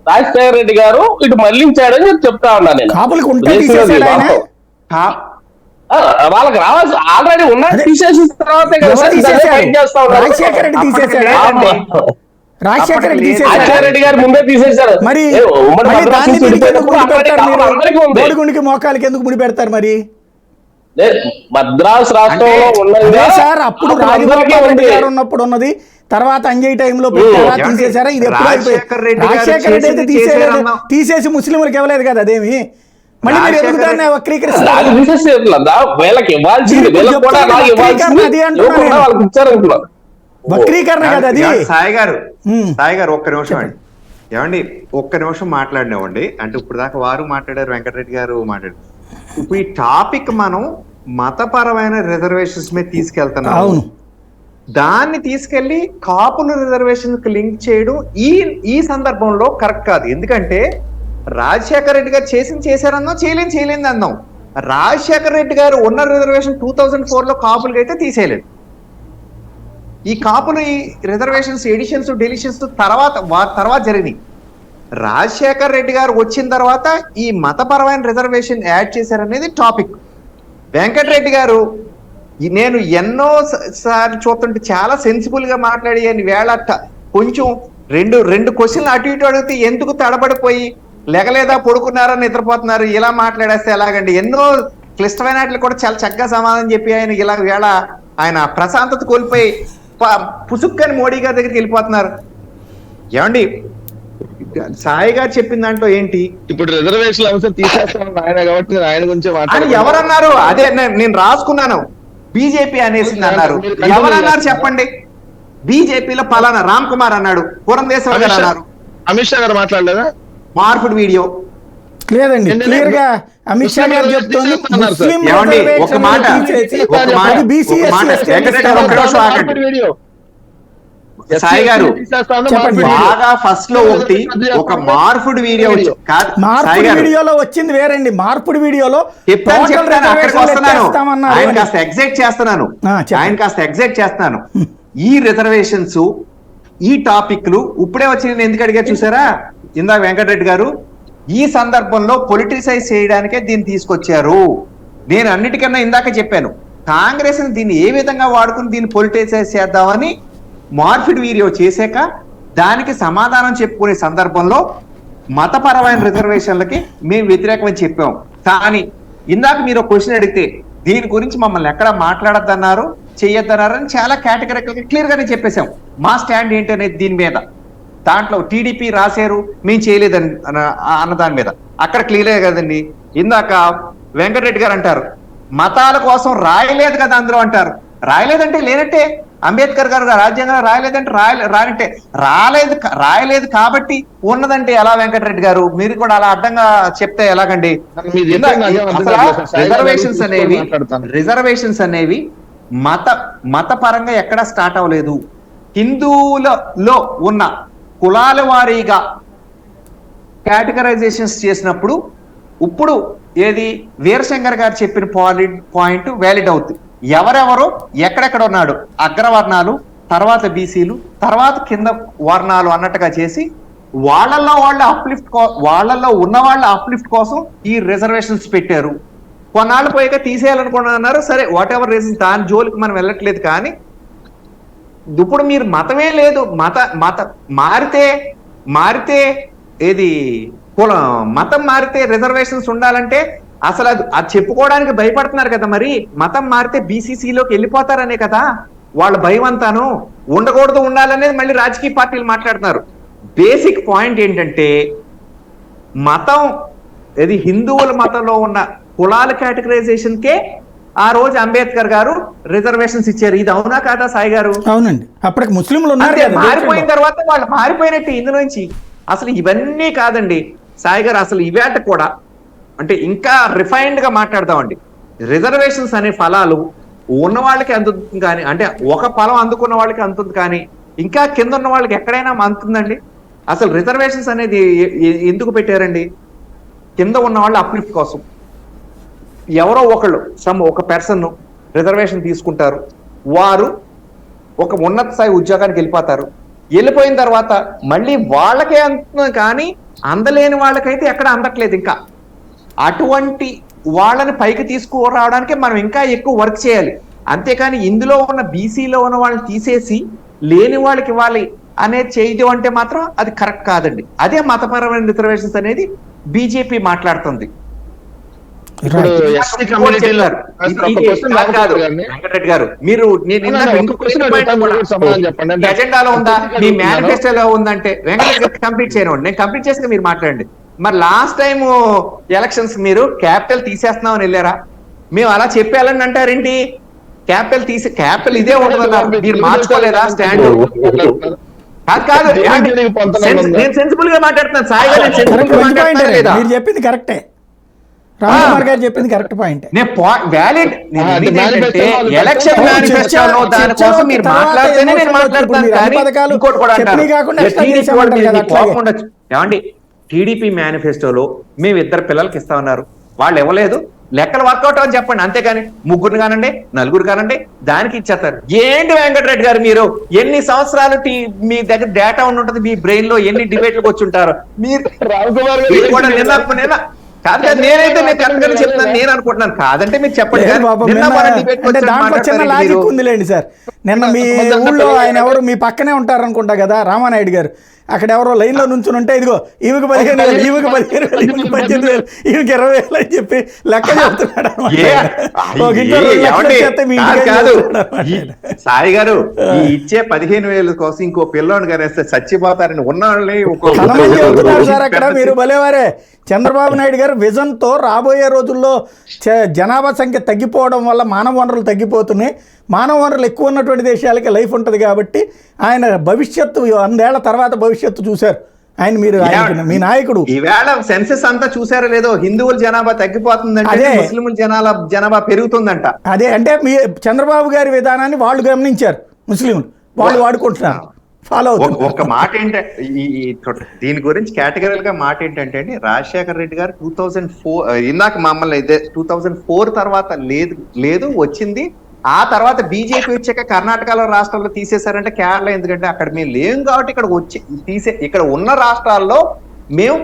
రాజశేఖర రెడ్డి గారు ఇటు మళ్లించాడని చెప్తా ఉన్నా నేను. వాళ్ళకి రావాల్సి ఆల్రెడీ ఉన్నా తీసేసిన తర్వాతే రాజశేఖర రెడ్డి గారు ముందే తీసేశారు. మరి మోకాలకి ఎందుకు ముడి పెడతారు? మరి మద్రాసు రాష్ట్రంలో ఉన్నది సార్, అప్పుడు రాజగోపాల్ రెడ్డి గారు ఉన్నప్పుడు ఉన్నది, తర్వాత అంజయ్ టైంలో పెట్టారా, తీసేశారా? ఇది ఎప్పుడు అయిపోయింది? రాజశేఖర రెడ్డి అయితే తీసేసి ముస్లింలకు ఇవ్వలేదు కదా అదేమి. మళ్ళీ మీరు ఎందుకు దాన్ని వక్రీకరిస్తారు? వక్రీకరణ కదా అది. సాయి గారు ఒక్క నిమిషం అండి, ఏమండి ఒక్క నిమిషం మాట్లాడినామండి. అంటే ఇప్పుడు దాకా వారు మాట్లాడారు, వెంకటరెడ్డి గారు మాట్లాడారు. ఇప్పుడు ఈ టాపిక్ మనం మతపరమైన రిజర్వేషన్స్ మీద తీసుకెళ్తున్నాం. దాన్ని తీసుకెళ్లి కాపుల రిజర్వేషన్ కి లింక్ చేయడం ఈ సందర్భంలో కరెక్ట్ కాదు. ఎందుకంటే రాజశేఖర రెడ్డి గారు చేశారన్నాం, చేయలేదు అన్నాం. రాజశేఖర రెడ్డి గారు ఉన్న రిజర్వేషన్ 2004 లో కాపులకి అయితే తీసేయలేదు. ఈ కాపులు ఈ రిజర్వేషన్స్ ఎడిషన్స్ డెలిషన్స్ తర్వాత జరిగినాయి. రాజశేఖర్ రెడ్డి గారు వచ్చిన తర్వాత ఈ మతపరమైన రిజర్వేషన్ యాడ్ చేశారనేది టాపిక్. వెంకటరెడ్డి గారు నేను ఎన్నో సార్లు చూస్తుంటే చాలా సెన్సిబుల్ గా మాట్లాడి వేళ కొంచెం రెండు క్వశ్చన్లు అటు ఇటు అడిగితే ఎందుకు తడబడిపోయి లెగలేదా, పడుకున్నారా, నిద్రపోతున్నారు, ఇలా మాట్లాడేస్తే ఎలాగండి? ఎన్నో క్లిష్టమైన వాటికి కూడా చాలా చక్కగా సమాధానం చెప్పి ఆయన ఇలా వేళ ఆయన ప్రశాంతత కోల్పోయి పుసుక్కని మోడీ గారి దగ్గరికి వెళ్ళిపోతున్నారు. ఏమండి సాయి గారు చెప్పిన దాంట్లో ఏంటి? ఇప్పుడు రిజర్వేషన్ అంశం తీసేస్తాను ఆయన కాబట్టి ఆయన గురించి అని ఎవరన్నారు? అదే నేను రాసుకున్నాను, బీజేపీ అనేసింది అన్నారు. ఎవరన్నారు చెప్పండి? బీజేపీలో పలానా రామ్ కుమార్ అన్నాడు, పురంధేశ్వర్ గారు అన్నారు, అమిత్ షా గారు మాట్లాడలేదా? మార్పుడు వీడియో లేదండి, క్లియర్ గా అమిత్ షా గారు చెప్తుంది. ఒక మాట సాయి గారు బాగా ఫస్ట్ లో ఒక మార్పుడు వీడియో వీడియోలో వచ్చింది వేరండి. మార్పుడు వీడియోలో ఆయన కాస్త ఎగ్జైట్ చేస్తున్నాను. ఈ రిజర్వేషన్స్ ఈ టాపిక్లు ఇప్పుడే వచ్చి నేను ఎందుకు అడిగా చూసారా ఇందాక వెంకటరెడ్డి గారు? ఈ సందర్భంలో పొలిటిసైజ్ చేయడానికే దీన్ని తీసుకొచ్చారు. నేను అన్నిటికన్నా ఇందాక చెప్పాను, కాంగ్రెస్ దీన్ని ఏ విధంగా వాడుకుని దీన్ని పొలిటిసైజ్ చేద్దామని మార్పిడి వీడియో చేశాక దానికి సమాధానం చెప్పుకునే సందర్భంలో మతపరమైన రిజర్వేషన్లకి మేము వ్యతిరేకమని చెప్పాం. కానీ ఇందాక మీరు ఒక క్వశ్చన్ అడిగితే దీని గురించి మమ్మల్ని ఎక్కడ మాట్లాడద్దన్నారు, చెయ్యొద్దన్నారు అని చాలా కేటగిరికల్గా క్లియర్ గానే చెప్పేశాం మా స్టాండ్ ఏంటి అనేది దీని మీద. దాంట్లో టీడీపీ రాశారు, మేము చేయలేదని అన్న దాని మీద అక్కడ క్లియరే కదండి. ఇందాక వెంకటరెడ్డి గారు అంటారు మతాల కోసం రాయలేదు కదా అందరూ అంటారు. రాయలేదంటే లేనట్టే. అంబేద్కర్ గారు రాజ్యాంగం రాయలేదంటే రాయనట్టే. రాయలేదు కాబట్టి ఉన్నదంటే ఎలా వెంకటరెడ్డి గారు? మీరు కూడా అలా అడ్డంగా చెప్తే ఎలాగండి? రిజర్వేషన్స్ అనేవి మతపరంగా ఎక్కడా స్టార్ట్ అవ్వలేదు. హిందువులలో ఉన్న కులాల వారీగా కేటగరైజేషన్స్ చేసినప్పుడు ఇప్పుడు ఏది వీరశంకర్ గారు చెప్పిన పాయింట్ వ్యాలిడ్ అవుతుంది. ఎవరెవరు ఎక్కడెక్కడ ఉన్నాడు, అగ్రవర్ణాలు, తర్వాత బీసీలు, తర్వాత కింద వర్ణాలు అన్నట్టుగా చేసి వాళ్ళల్లో ఉన్న వాళ్ళ అప్లిఫ్ట్ కోసం ఈ రిజర్వేషన్స్ పెట్టారు. కొన్నాళ్ళు పోయాక తీసేయాలనుకున్నారు. సరే, వాట్ ఎవర్ రీజన్స్, దాని జోలికి మనం వెళ్ళట్లేదు. కానీ ఇప్పుడు మీరు మతమే లేదు, మత మారితే ఏది మతం మారితే రిజర్వేషన్స్ ఉండాలంటే అసలు అది చెప్పుకోవడానికి భయపడుతున్నారు కదా. మరి మతం మారితే బీసీసీలోకి వెళ్ళిపోతారనే కదా వాళ్ళ భయం అంతాను. ఉండకూడదు, ఉండాలనేది మళ్ళీ రాజకీయ పార్టీలు మాట్లాడుతున్నారు. బేసిక్ పాయింట్ ఏంటంటే మతం ఇది హిందువుల మతంలో ఉన్న కులాల కేటగరైజేషన్ కే ఆ రోజు అంబేద్కర్ గారు రిజర్వేషన్స్ ఇచ్చారు. ఇది అవునా కాదా సాయి గారు? అవునండి. అప్పటికి ముస్లింలు మారిపోయిన తర్వాత వాళ్ళు మారిపోయినట్టు ఇందులోంచి. అసలు ఇవన్నీ కాదండి సాయి గారు, అసలు ఇవేట కూడా అంటే ఇంకా రిఫైన్డ్ గా మాట్లాడదామండి. రిజర్వేషన్స్ అనే ఫలాలు ఉన్న వాళ్ళకి అందుతుంది కానీ, అంటే ఒక ఫలం అందుకున్న వాళ్ళకి అందుతుంది కానీ ఇంకా కింద ఉన్న వాళ్ళకి ఎక్కడైనా అందుతుందండి? అసలు రిజర్వేషన్స్ అనేది ఎందుకు పెట్టారండి? కింద ఉన్న వాళ్ళు అప్లిఫ్ట్ కోసం. ఎవరో ఒకళ్ళు ఒక పర్సన్ రిజర్వేషన్ తీసుకుంటారు, వారు ఒక ఉన్నత స్థాయి ఉద్యోగానికి వెళ్ళిపోయిన తర్వాత మళ్ళీ వాళ్ళకే అందుతుంది కానీ అందలేని వాళ్ళకైతే ఎక్కడ అందట్లేదు. ఇంకా అటువంటి వాళ్ళని పైకి తీసుకురావడానికి మనం ఇంకా ఎక్కువ వర్క్ చేయాలి. అంతేకాని ఇందులో ఉన్న బీసీలో ఉన్న వాళ్ళని తీసేసి లేని వాళ్ళకి ఇవ్వాలి అనేది చేయడం అంటే మాత్రం అది కరెక్ట్ కాదండి. అదే మతపరమైన రిజర్వేషన్స్ అనేది బీజేపీ మాట్లాడుతుంది. వెంకటరెడ్డి గారు, మీరు ఎజెండాలో ఉందా, మీ మేనిఫెస్టోలో ఉందంటే వెంకటరెడ్డి గారు కంప్లీట్ చేయను, నేను కంప్లీట్ చేస్తే మీరు మాట్లాడండి. మరి లాస్ట్ టైం ఎలక్షన్స్ మీరు క్యాపిటల్ తీసేస్తున్నామని వెళ్ళారా? మేము అలా చెప్పాలని అంటారేంటి? క్యాపిటల్ ఇదే ఉంటుందన్నారు, మీరు మార్చుకోలేదా స్టాండ్? కాదు, నేను సెన్సిబుల్ గా మాట్లాడుతున్నాను సాయి గారు, నేను సెన్సిబుల్ గా మాట్లాడుతున్నా. మీరు చెప్పింది కరెక్టే, రామకుమార్ గారు చెప్పింది కరెక్ట్ పాయింట్. ఎలక్షన్ మేనిఫెస్టోలో దానికోసం మీరు మాట్లాడితేనే నేను మాట్లాడతాను. ఏమండి, టీడీపీ మేనిఫెస్టోలో మేము 2 పిల్లలకి ఇస్తామన్నారు, వాళ్ళు ఇవ్వలేదు, లెక్కలు వర్కౌట్ అని చెప్పండి. అంతేగాని ముగ్గురు కానండి, నలుగురు కానండి, దానికి ఇచ్చేస్తారు. ఏంటి వెంకటరెడ్డి గారు, మీరు ఎన్ని సంవత్సరాలు మీ దగ్గర డేటా ఉంటుంది, మీ బ్రెయిన్ లో ఎన్ని డిబేట్లకు వచ్చి ఉంటారు మీరు? కూడా నిన్న కాదు, నేనైతే నేను కరెక్ట్ గానే చెప్తున్నాను, నేను అనుకుంటున్నాను. కాదంటే మీరు చెప్పండి. దాంట్లో చిన్న లాజిక్ ఉందిలేండి సార్. నిన్న మీ ఊళ్ళో ఆయన ఎవరు మీ పక్కనే ఉంటారు అనుకుంటా కదా, రామానాయుడు గారు, అక్కడ ఎవరో లైన్ లో నుంచుని ఉంటే ఇదిగో ఈమెకు 15,000, ఈమెకు 15,000, ఈమెకు 18,000, ఈమెకు 20,000 అని చెప్పి లెక్క చెప్తున్నాడు. సాయి గారు, ఈ ఇచ్చే 15,000 కోసం ఇంకో పిల్లోని కనేస్తే చచ్చిపోతారని ఉన్న వాళ్ళని సార్ అక్కడ. మీరు భలేవారే. చంద్రబాబు నాయుడు గారు విజన్ తో రాబోయే రోజుల్లో జనాభా సంఖ్య తగ్గిపోవడం వల్ల మానవ వనరులు తగ్గిపోతున్నాయి, మానవ వనరులు ఎక్కువ ఉన్నటువంటి దేశాలకి లైఫ్ ఉంటుంది కాబట్టి ఆయన భవిష్యత్తు 100 ఏళ్ల తర్వాత భవిష్యత్తు చూశారు ఆయన. మీరు మీ నాయకుడు ఈవేళ సెన్సెస్ అంతా చూసారో లేదో, హిందువుల జనాభా తగ్గిపోతుందంటే ముస్లింల జనాభా పెరుగుతుందంట. అదే అంటే మీ చంద్రబాబు గారి విధానాన్ని వాళ్ళు గమనించారు, ముస్లింలు వాళ్ళు వాడుకుంటున్నారు, ఫాలో అవుతుంది. ఒక మాట ఏంటంటే దీని గురించి కేటగిరల్ గా మాట ఏంటంటే అండి, రాజశేఖర రెడ్డి గారు 2004 ఇందాక మమ్మల్ని 2004 తర్వాత లేదు వచ్చింది. ఆ తర్వాత బీజేపీ వచ్చాక కర్ణాటకలో రాష్ట్రాల్లో తీసేశారంటే కేరళ, ఎందుకంటే అక్కడ మేము లేము కాబట్టి ఇక్కడ ఇక్కడ ఉన్న రాష్ట్రాల్లో మేము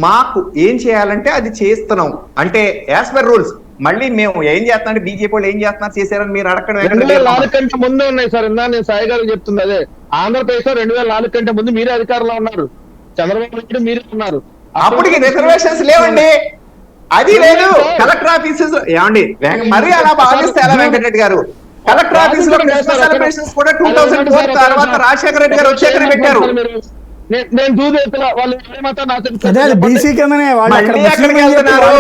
మాకు ఏం చేయాలంటే అది చేస్తున్నాం అంటే యాజ్ పర్ రూల్స్. మళ్ళీ మేము ఏం చేస్తాం అంటే బీజేపీ వాళ్ళు ఏం చేస్తున్నారు చేశారని మీరు అడగడం. 2004 కంటే ముందే ఉన్నాయి సార్. నేను సాయి గారు చెప్తుంది అదే. ఆంధ్రప్రదేశ్ లో 2004 కంటే ముందు మీరే అధికారంలో ఉన్నారు, చంద్రబాబు నాయుడు మీరే ఉన్నారు. అప్పటికి రిజర్వేషన్స్ లేవండి, అది లేదు. కలెక్టర్ ఆఫీసెస్ ఏమండి మరీ అలా భావిస్తే ఎలా వెంకటరెడ్డి గారు? కలెక్టర్ ఆఫీస్ లో సెలబ్రేషన్స్ కూడా 2004 తర్వాత రాజశేఖర రెడ్డి గారు వచ్చాకనే పెట్టారు. నేను దూదేతల వాళ్ళు బీసీ కిందనే వాళ్ళు ఎక్కడికి వెళ్తున్నారు?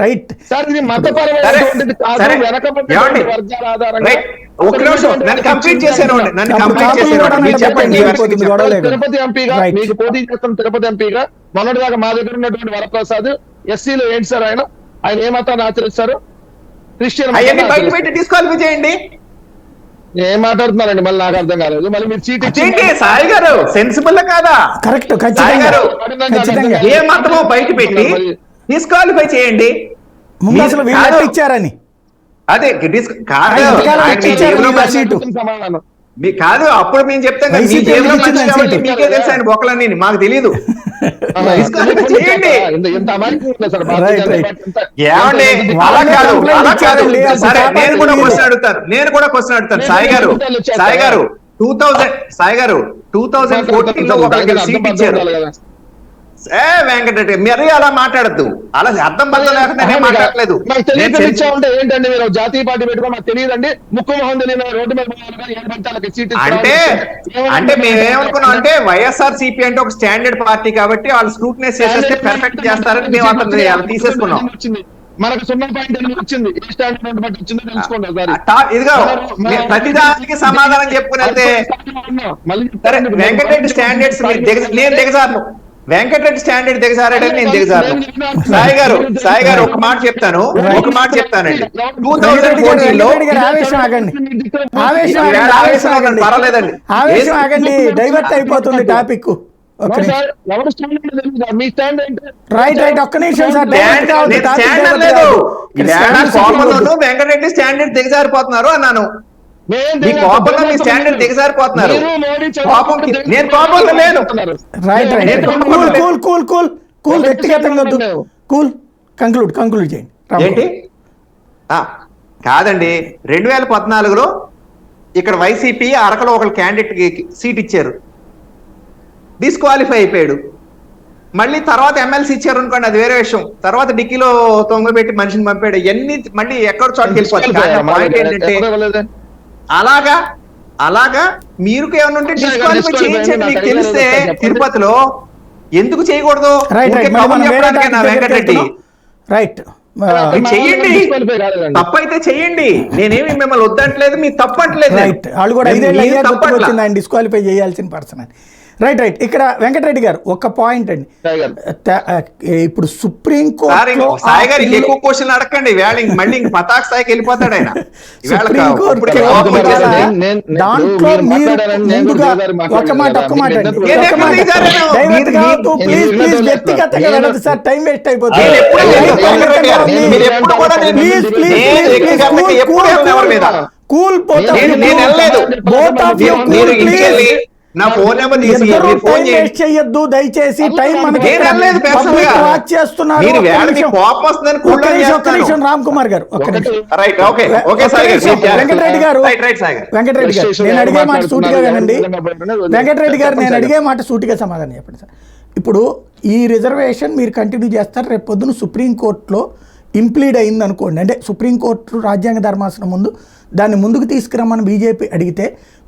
రైట్. సార్ ఇది మతపరమైనటువంటిది కాదు, సరే. వెనకబడిన వర్గాల ఆధారంగా రైట్. ఒక్క నిమిషం నన్ను కంప్లీట్ చేశాను. మీరు చెప్పండి. తిరుపతి ఎంపీగా Right. మీకు పోటీ చేస్తున్న తిరుపతి ఎంపీగా మొన్నటిదాకా మా దగ్గర ఉన్నటువంటి వరప్రసాద్ ఎస్సీలో ఏంటి సార్ ఆయన ఏ మతాన్ని ఆచరిస్తారు? క్రిస్టియన్ అవన్నీ బయట పెట్టి డిస్క్వాలిఫై చేయండి. ఏం మాట్లాడుతున్నారండి? మళ్ళీ నాకు అర్థం కాలేదు. మళ్ళీ మీరు చీట్ అదేంటి సాయి గారు సెన్సిబుల్ కాదా? కరెక్ట్, సాయి ఖచ్చితంగా గారు ఖచ్చితంగా. ఏ మతమో బయట పెట్టి డిస్క్వాలిఫై చేయండి. ముందు అసలు వీళ్ళు కాదు. ఇచ్చారని అదే కాదు ఎంతకాలం ఆయన మీ ఇచ్చారు జేబులో వీళ్ళ మనిషి. సీటు? సమాధానం కాదు అప్పుడు మేము చెప్తాం కదా, మీ వైసీపీ జేబులో ఇచ్చింది మనిషి ఆయన కాబట్టి సీటు. మీకే తెలుసు ఆయన బొక్కలన్నీ, మాకు తెలియదు. డిస్క్వాలిఫై చేయండి. ఎంత అమాయకం ఉంది సార్ Right, భారతీయ right. జనతా పార్టీ ఏమండి అలా వాళ్ళే కాదు complaint అలా కాదు. ఇచ్చారండి. అసలు సరే కాపాడు నేను కూడా మీరు. క్వశ్చన్ అడుగుతాను. సాయి గారు 2014 లో ఒకరికి సీట్ ఇచ్చారు. వెంకటరెడ్డి మరి అలా మాట్లాడద్దు, అలా అర్థం బద్దం లేకుండా నేను మాట్లాడలేదు. మాకు తెలియక ఇచ్చామంటే ఏంటండి? మీరు జాతీయ పార్టీ పెట్టుకో, మాకు తెలియదండి. ముక్కు మొహం తెలియని రోడ్డు మీద పోవాలి కానీ ఏడు పంటాలకి సీట్ అంటే మేమేమనుకున్నాం అంటే వైఎస్ఆర్ సిపి అంటే ఒక స్టాండర్డ్ పార్టీ కాబట్టి వాళ్ళు స్క్రూటనైజ్ చేసేస్తే పెర్ఫెక్ట్ చేస్తారని మేము అతను తీసేసుకున్నాం. మనకు 0.8 వచ్చింది. ఏ స్టాండర్డ్ బట్టి వచ్చిందో తెలుసుకోండి ఒకసారి. ఇదిగా ప్రతిదానికి సమాధానం చెప్పుకుని వెళ్తే సరే వెంకటరెడ్డి స్టాండర్డ్స్ నేను దిగజారును. వెంకటరెడ్డి స్టాండర్డ్ దిగజారాడని నేను దిగజారును. సాయి గారు ఒక మాట చెప్తానండి. 2014 లో పర్వాలేదండి, ఆవేశం ఆగండి, డైవర్ట్ అయిపోతుంది టాపిక్. రైట్ ఒక్క నిమిషం సార్, స్టాండర్డ్ లేదు. కోపంలోనూ వెంకటరెడ్డి స్టాండర్డ్ దిగజారిపోతున్నారు అన్నాను. మీ కోపంలో మీ స్టాండర్డ్ దిగజారిపోతున్నారు. నేను కోపంలో లేను. కూల్ వ్యక్తిగతంగా కూల్ కంక్లూడ్ చేయండి. ఏంటి కాదండి, 2014లో ఇక్కడ వైసీపీ అరకలో ఒక క్యాండిడేట్ సీట్ ఇచ్చారు, డిస్క్వాలిఫై అయిపోయాడు. మళ్ళీ తర్వాత ఎమ్మెల్సీ ఇచ్చారు అనుకోండి, అది వేరే విషయం. తర్వాత డిక్కీలో తొంగబెట్టి మనిషిని పంపాడు. ఎన్ని మళ్ళీ ఎక్కడ చోటుకి వెళ్ళిపోతుంది. పాయింట్ ఏంటంటే అలాగా మీరు ఏమన్నా ఉంటే డిస్క్వాలిఫై చేయించండి. మీకు తెలిస్తే తిరుపతిలో ఎందుకు చేయకూడదు? వెంకటరెడ్డి రైట్ చెయ్యండి, తప్పైతే చెయ్యండి. నేనేమి మిమ్మల్ని వద్దంటలేదు, మీ తప్పట్లేదు. రైట్, వాళ్ళు కూడా వచ్చింది ఆయన డిస్క్వాలిఫై చేయాల్సిన పర్సన్ అని. రైట్ ఇక్కడ వెంకటరెడ్డి గారు ఒక పాయింట్ అండి. ఇప్పుడు సుప్రీం కోర్టు సాయి గారికి ఎక్కువ క్వశ్చన్ అడగండి, మళ్ళీ పతాక స్థాయికి వెళ్ళిపోతాడు ఆయన. దాంట్లో మీరు ముందుగా ఒక మాట వ్యక్తిగతంగా వెళ్ళదు సార్, టైం వేస్ట్ అయిపోతుంది. కూల్ నా ఫోన్ నెంబర్ చేయొద్దు దయచేసి. టైం మనకి రామ్ కుమార్ గారు, వెంకటరెడ్డి గారు నేను అడిగే మాట సూటిగా వినండి. వెంకటరెడ్డి గారు నేను అడిగే మాట సూటిగా సమాధానం చెప్పండి సార్. ఇప్పుడు ఈ రిజర్వేషన్ మీరు కంటిన్యూ చేస్తారు, రేపు పొద్దున సుప్రీంకోర్టులో ఇంప్లీడ్ అయింది అనుకోండి, అంటే సుప్రీంకోర్టు రాజ్యాంగ ధర్మాసనం ముందు దాన్ని ముందుకు తీసుకురమ్మని బీజేపీ అడిగితే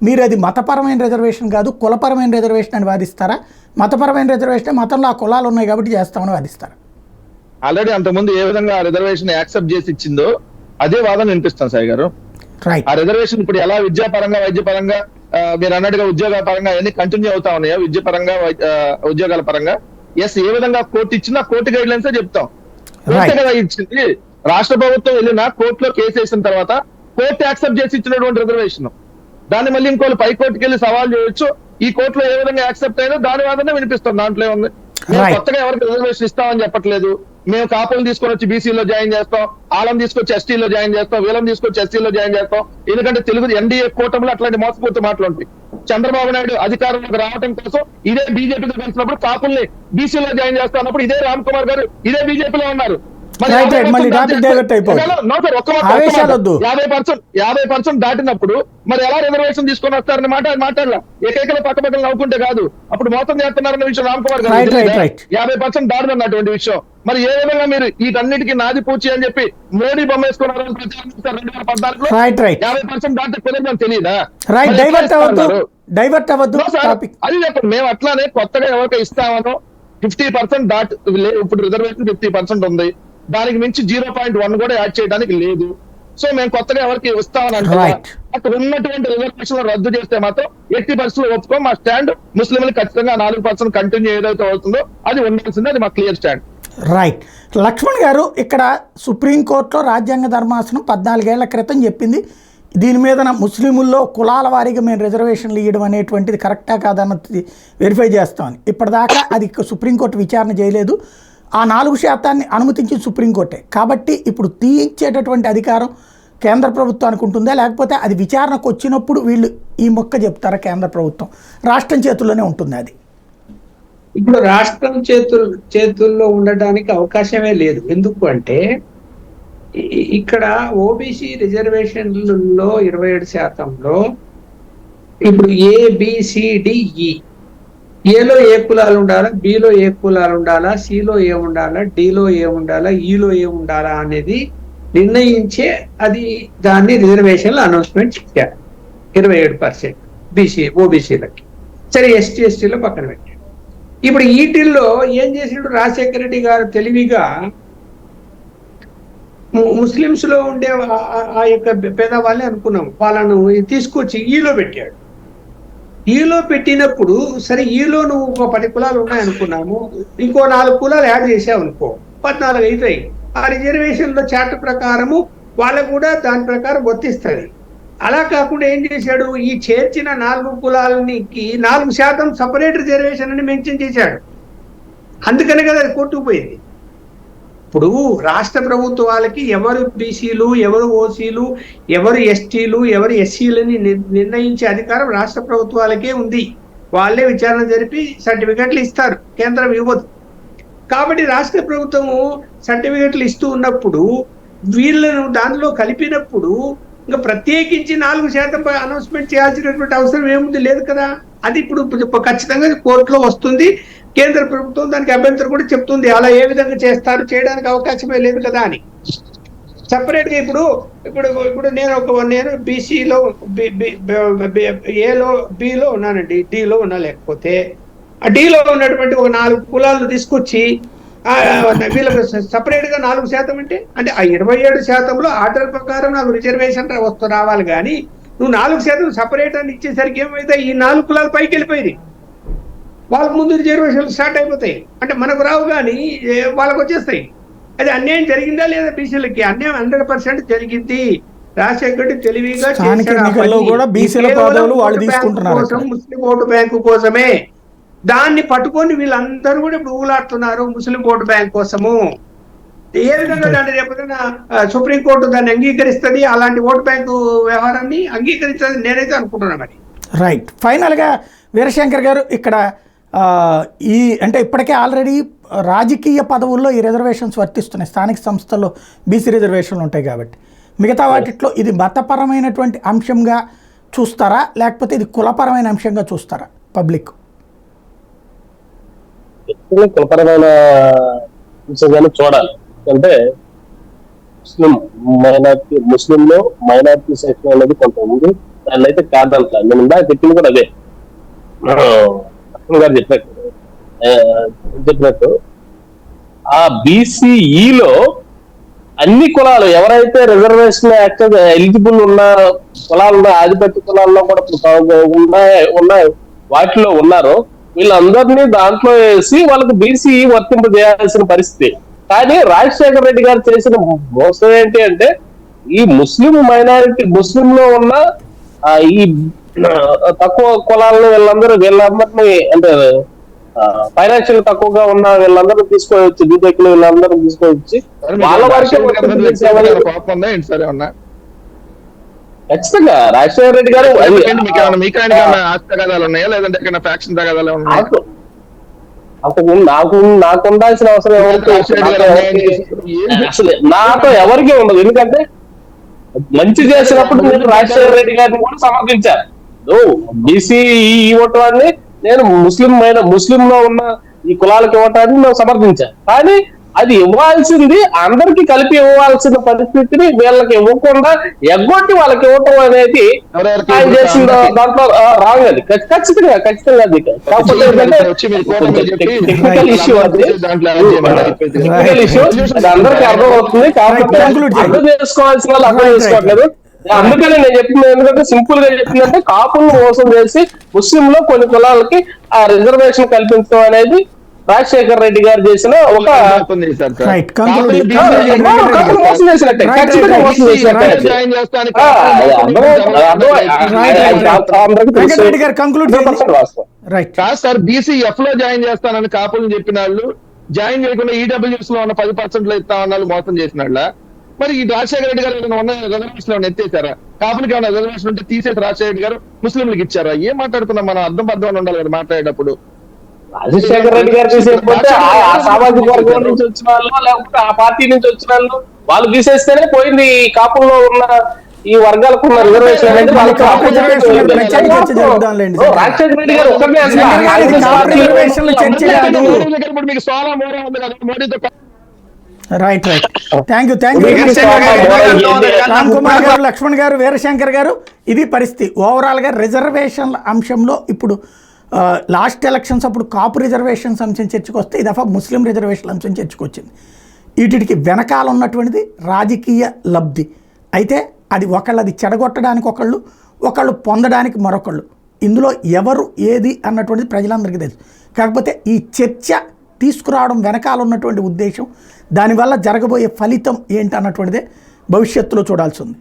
మీరు అది మతపరమైన రిజర్వేషన్ కాదు కులపరమైన రిజర్వేషన్ అని వాదిస్తారా? మతపరమైన రిజర్వేషన్, మతంలో ఆ కులాలు ఉన్నాయి కాబట్టి చేస్తామని వాదిస్తారా? ఆల్రెడీ అంతకుముందు ఏ విధంగా ఆ రిజర్వేషన్ యాక్సెప్ట్ చేసి ఇచ్చిందో అదే వాదన వినిపిస్తాం సాయి గారు. ఆ రిజర్వేషన్ ఇప్పుడు ఎలా విద్యాపరంగా వైద్యపరంగా మీరు అన్నట్టుగా ఉద్యోగ పరంగా అన్ని కంటిన్యూ అవుతా ఉన్నాయో, విద్యపరంగా ఉద్యోగాల పరంగా ఏ విధంగా కోర్టు ఇచ్చినా కోర్టు గైడ్ లైన్స్ చెప్తాం. కోర్టు కదా ఇచ్చింది. రాష్ట్ర ప్రభుత్వం వెళ్ళినా కోర్టులో కేసు వేసిన తర్వాత కోర్టు యాక్సెప్ట్ చేసి ఇచ్చినటువంటి రిజర్వేషన్ దాన్ని మళ్ళీ ఇంకోళ్ళు పై కోర్టుకి వెళ్ళి సవాల్ చేయొచ్చు. ఈ కోర్టులో ఏ విధంగా యాక్సెప్ట్ అయ్యేదో దాని వాదనే వినిపిస్తాం. దాంట్లో ఏముంది? మేము కొత్తగా ఎవరికి రిజర్వేషన్ ఇస్తామని చెప్పట్లేదు. మేము కాపులు తీసుకొని వచ్చి బీసీలో జాయిన్ చేస్తాం, ఆలం తీసుకొచ్చి ఎస్టీలో జాయిన్ చేస్తాం, వీళ్ళం తీసుకొచ్చి ఎస్టీలో జాయిన్ చేస్తాం. ఎందుకంటే తెలుగు ఎన్డీఏ కూటమిలో అట్లాంటి మోసపూర్తి మాటలు ఉంటాయి. చంద్రబాబు నాయుడు అధికారంలోకి రావడం కోసం ఇదే బీజేపీతో కలిసినప్పుడు కాపుల్ని బీసీలో జాయిన్ చేస్తా అన్నప్పుడు ఇదే రామ్ కుమార్ గారు ఇదే బీజేపీలో ఉన్నారు. 50% దాటినప్పుడు మరి ఎలా రిజర్వేషన్ తీసుకొని వస్తారని మాట్లాడలా. ఏకైకలు పక్క పక్కన నవ్వుకుంటే కాదు, అప్పుడు మోసం చేస్తున్నారన్న విషయం రామ్ కుమార్ గారు 50% దాటినటువంటి విషయం. మరి ఏ విధంగా మీరు వీటన్నిటికీ నాది పూచి అని చెప్పి మోడీ బొమ్మ వేసుకున్నారని ప్రచారం చేస్తారు 2014లో. 50% దాటి కుదరదని తెలియదా? అది చెప్పండి. మేము అట్లానే కొత్తగా ఎవరికి ఇస్తామనో 50% ఇప్పుడు రిజర్వేషన్ 50% ఉంది. దానికి మించి 0.1 కూడా యాడ్ చేయడానికి లేదు. సో మేము కొత్తగా ఎవరికి ఇస్తామని అంటే Right. అక్కడ ఉన్నటువంటి రిజర్వేషన్ రద్దు చేస్తే మాత్రం ఎట్టి పరిస్థితుల్లో ఒప్పుకో. మా స్టాండ్ ముస్లింలు ఖచ్చితంగా 4% కంటిన్యూ ఏదైతే అవుతుందో అది ఉండాల్సిందే, అది మా క్లియర్ స్టాండ్. రైట్. లక్ష్మణ్ గారు, ఇక్కడ సుప్రీంకోర్టులో రాజ్యాంగ ధర్మాసనం 14 ఏళ్ల క్రితం చెప్పింది దీని మీద ముస్లిముల్లో కులాల వారీగా మేము రిజర్వేషన్లు ఇవ్వడం అనేటువంటిది కరెక్టా కాదన్నది వెరిఫై చేస్తామని. ఇప్పటిదాకా అది సుప్రీంకోర్టు విచారణ చేయలేదు. ఆ 4% అనుమతించింది సుప్రీంకోర్టే. కాబట్టి ఇప్పుడు తీయించేటటువంటి అధికారం కేంద్ర ప్రభుత్వానికి ఉంటుందా, లేకపోతే అది విచారణకు వచ్చినప్పుడు వీళ్ళు ఈ మొక్క చెప్తారా కేంద్ర ప్రభుత్వం, రాష్ట్రం చేతుల్లోనే ఉంటుంది అది? ఇప్పుడు రాష్ట్రం చేతుల్లో ఉండడానికి అవకాశమే లేదు. ఎందుకు అంటే ఇక్కడ ఓబీసీ రిజర్వేషన్లలో 27%లో ఇప్పుడు ABCDE, ఏలో ఏ కులాలు ఉండాలా, బిలో ఏ కులాలు ఉండాలా, సిలో ఏ ఉండాలా, డిలో ఏ ఉండాలా, ఈలో ఏ ఉండాలా అనేది నిర్ణయించే అది దాన్ని రిజర్వేషన్లు అనౌన్స్మెంట్ చేశారు. 27% ఓబీసీలకి. సరే, ST/STలో పక్కన పెట్టారు. ఇప్పుడు వీటిల్లో ఏం చేసిండు రాజశేఖర రెడ్డి గారు తెలివిగా ముస్లింస్ లో ఉండే ఆ యొక్క పేదవాళ్ళని అనుకున్నాం, వాళ్ళను తీసుకొచ్చి ఈలో పెట్టాడు. ఈలో పెట్టినప్పుడు సరే, ఈలో నువ్వు ఒక 10 కులాలు ఉన్నాయనుకున్నాము, ఇంకో 4 కులాలు యాడ్ చేసావు అనుకో, 14 అవుతాయి. ఆ రిజర్వేషన్ లో చార్ట్ ప్రకారము వాళ్ళకు కూడా దాని ప్రకారం వర్తిస్తుంది. అలా కాకుండా ఏం చేశాడు, ఈ చేర్చిన 4 కులాలకి 4% సపరేట్ రిజర్వేషన్ అని మెన్షన్ చేశాడు. అందుకనే కదా అది కోర్టుకు పోయింది. ఇప్పుడు రాష్ట్ర ప్రభుత్వాలకి ఎవరు బీసీలు, ఎవరు ఓసీలు, ఎవరు ఎస్టీలు, ఎవరు ఎస్సీలని నిర్ణయించే అధికారం రాష్ట్ర ప్రభుత్వాలకే ఉంది. వాళ్ళే విచారణ జరిపి సర్టిఫికెట్లు ఇస్తారు, కేంద్రం ఇవ్వదు. కాబట్టి రాష్ట్ర ప్రభుత్వము సర్టిఫికెట్లు ఇస్తూ ఉన్నప్పుడు వీళ్ళను దానిలో కలిపినప్పుడు ఇంకా ప్రత్యేకించి 4% అనౌన్స్మెంట్ చేయాల్సినటువంటి అవసరం ఏముంది, లేదు కదా. అది ఇప్పుడు ఖచ్చితంగా కోర్టులో వస్తుంది. కేంద్ర ప్రభుత్వం దానికి అభ్యంతరం కూడా చెప్తుంది, అలా ఏ విధంగా చేస్తారు, చేయడానికి అవకాశమే లేదు కదా అని. సపరేట్ గా ఇప్పుడు నేను బీసీలో ఏలో బిలో ఉన్నానండి, డిలో ఉన్నా, లేకపోతే ఆ డిలో ఉన్నటువంటి ఒక 4 కులాలను తీసుకొచ్చి వీళ్ళకి సపరేట్ గా 4% అంటే ఆ 27%లో ఆర్డర్ ప్రకారం నాకు రిజర్వేషన్ రావాలి. కానీ నువ్వు 4% సపరేట్ అని ఇచ్చేసరికి ఏమైతే ఈ 4 కులాలు పైకి వెళ్ళిపోయింది, వాళ్ళకు ముందు రిజర్వేషన్లు స్టార్ట్ అయిపోతాయి. అంటే మనకు రావు కానీ వాళ్ళకు వచ్చేస్తాయి. అది అన్యాయం జరిగిందా లేదా? బీసీలకి అన్యాయం 100% జరిగింది. రాజశేఖర్ తెలివిగా ముస్లిం ఓటు బ్యాంకు కోసమే దాన్ని పట్టుకొని వీళ్ళందరూ కూడా ఇప్పుడు ఊలాడుతున్నారు ముస్లిం ఓటు బ్యాంక్ కోసము. ఏ విధంగా దాన్ని రేపొద్దున సుప్రీంకోర్టు దాన్ని అంగీకరిస్తుంది, అలాంటి ఓటు బ్యాంకు వ్యవహారాన్ని అంగీకరిస్తుంది నేనైతే అనుకుంటున్నాను. మరి రైట్. ఫైనల్గా వీరశంకర్ గారు, ఇక్కడ అంటే ఇప్పటికే ఆల్రెడీ రాజకీయ పదవుల్లో ఈ రిజర్వేషన్స్ వర్తిస్తున్నాయి. స్థానిక సంస్థల్లో బీసీ రిజర్వేషన్లు ఉంటాయి కాబట్టి మిగతా వాటిలో ఇది మతపరమైనటువంటి అంశంగా చూస్తారా, లేకపోతే ఇది కులపరమైన అంశంగా చూస్తారా పబ్లిక్? కులపరమైన అంశంగానే చూడాలి. అంటే ముస్లింలో మైనారిటీ సెక్షన్ అనేది కొంత ఉంది, దాన్ని అయితే కాదంటా. నేను ఇందాక చెప్పింది కూడా అదే, గారు చెప్పినట్టు ఆ బీసీఈలో అన్ని కులాలు ఎవరైతే రిజర్వేషన్ ఎలిజిబుల్ ఉన్న కులాలు ఆధిపత్య కులాల్లో కూడా ఉన్నాయి వాటిలో ఉన్నారో వీళ్ళందరినీ దాంట్లో వేసి వాళ్ళకి బీసీఈ వర్తింపు చేయాల్సిన పరిస్థితి. కానీ రాజశేఖర రెడ్డి గారు చేసిన మోసం ఏంటి అంటే ఈ ముస్లిం మైనారిటీ ముస్లింలో ఉన్న ఈ తక్కువ కులాలను వీళ్ళందరినీ అంటే ఫైనాన్షియల్ తక్కువగా ఉన్న వీళ్ళందరూ తీసుకోవచ్చు, బీటెక్లు వీళ్ళందరూ తీసుకోవచ్చు. వాళ్ళ వరకే ఖచ్చితంగా రాజశేఖర రెడ్డి గారు అంతకుముందు నాకు ఉండాల్సిన అవసరం అసలు నాతో ఎవరికీ ఉండదు. ఎందుకంటే మంచి చేసినప్పుడు నేను రాజశేఖర రెడ్డి గారిని కూడా సమర్థించాను. బీసీ ఇవ్వటాన్ని నేను ముస్లింలో ఉన్న ఈ కులాలకు ఇవ్వటాన్ని నేను సమర్థించాను. కానీ అది ఇవ్వాల్సింది అందరికి కలిపి ఇవ్వాల్సిన పరిస్థితిని వీళ్ళకి ఇవ్వకుండా ఎగ్గొట్టి వాళ్ళకి ఇవ్వటం అనేది ఆయన చేసిన దాంట్లో రాంగ్ అది ఖచ్చితంగా అది. కాకపోతే టెక్నికల్ ఇష్యూ అది, టెక్నికల్ ఇష్యూ అది అందరికీ అర్థం అవుతుంది. కాకపోతే అర్థం చేసుకోవాల్సిన వాళ్ళు అర్థం చేసుకోవట్లేదు. అందుకని నేను చెప్తున్నాను, ఎందుకంటే సింపుల్ గా చెప్తుందంటే కాపులను మోసం చేసి ముస్లింలో కొన్ని కులాలకి ఆ రిజర్వేషన్ కల్పించడం అనేది రాజశేఖర్ రెడ్డి గారు చేసిన ఒక మోసం చేసినట్టే, ఖచ్చితంగా మోసం చేసినట్టే. కాదు సార్, బీసీఎఫ్ లో జాయిన్ చేస్తానని కాపులను చెప్పిన వాళ్ళు జాయిన్ చేయకుండా ఈడబ్ల్యూఎస్ లో ఉన్న 10% ఇస్తామన్న మోసం చేసిన వాళ్ళ. మరి ఈ రాజశేఖర రెడ్డి గారు ఉన్న రిజర్వేషన్ ఎత్తేసారా? కాపులకి ఏమైనా రిజర్వేషన్ ఉంటే తీసేసి రాజశేఖర రెడ్డి గారు ముస్లింలకు ఇచ్చారా? ఏం మాట్లాడుతున్నాం మనం? అర్థం ఉండాలి కదా మాట్లాడేటప్పుడు. రాజశేఖర రెడ్డి గారు తీసేకపోతే ఆ సామాజిక వర్గం నుంచి వచ్చిన వాళ్ళు, లేకపోతే ఆ పార్టీ నుంచి వచ్చిన వాళ్ళు తీసేస్తేనే పోయింది. ఈ కాపుల్లో ఉన్న ఈ వర్గాలకు ఉన్న రిజర్వేషన్ అనేది వాళ్ళకి. రాజశేఖర రెడ్డి గారు ఒకటే మీకు సోలా మోరా ఉంది కదా మోడీతో. Right. Thank you Ram Kumar garu, Lakshman గారు, వీరశంకర్ గారు. ఇది పరిస్థితి ఓవరాల్గా రిజర్వేషన్ల అంశంలో. ఇప్పుడు లాస్ట్ ఎలక్షన్స్ అప్పుడు కాపు రిజర్వేషన్స్ అంశం చర్చకు వస్తే ఈ దఫా ముస్లిం రిజర్వేషన్ల అంశం చర్చకు వచ్చింది. వీటికి వెనకాల ఉన్నటువంటిది రాజకీయ లబ్ధి. అయితే అది ఒకళ్ళది చెడగొట్టడానికి ఒకళ్ళు పొందడానికి మరొకళ్ళు. ఇందులో ఎవరు ఏది అన్నటువంటిది ప్రజలందరికీ తెలుసు. కాకపోతే ఈ చర్చ తీసుకురావడం వెనకాల ఉన్నటువంటి ఉద్దేశం, దానివల్ల జరగబోయే ఫలితం ఏంటి అన్నటువంటిదే భవిష్యత్తులో చూడాల్సి ఉంది.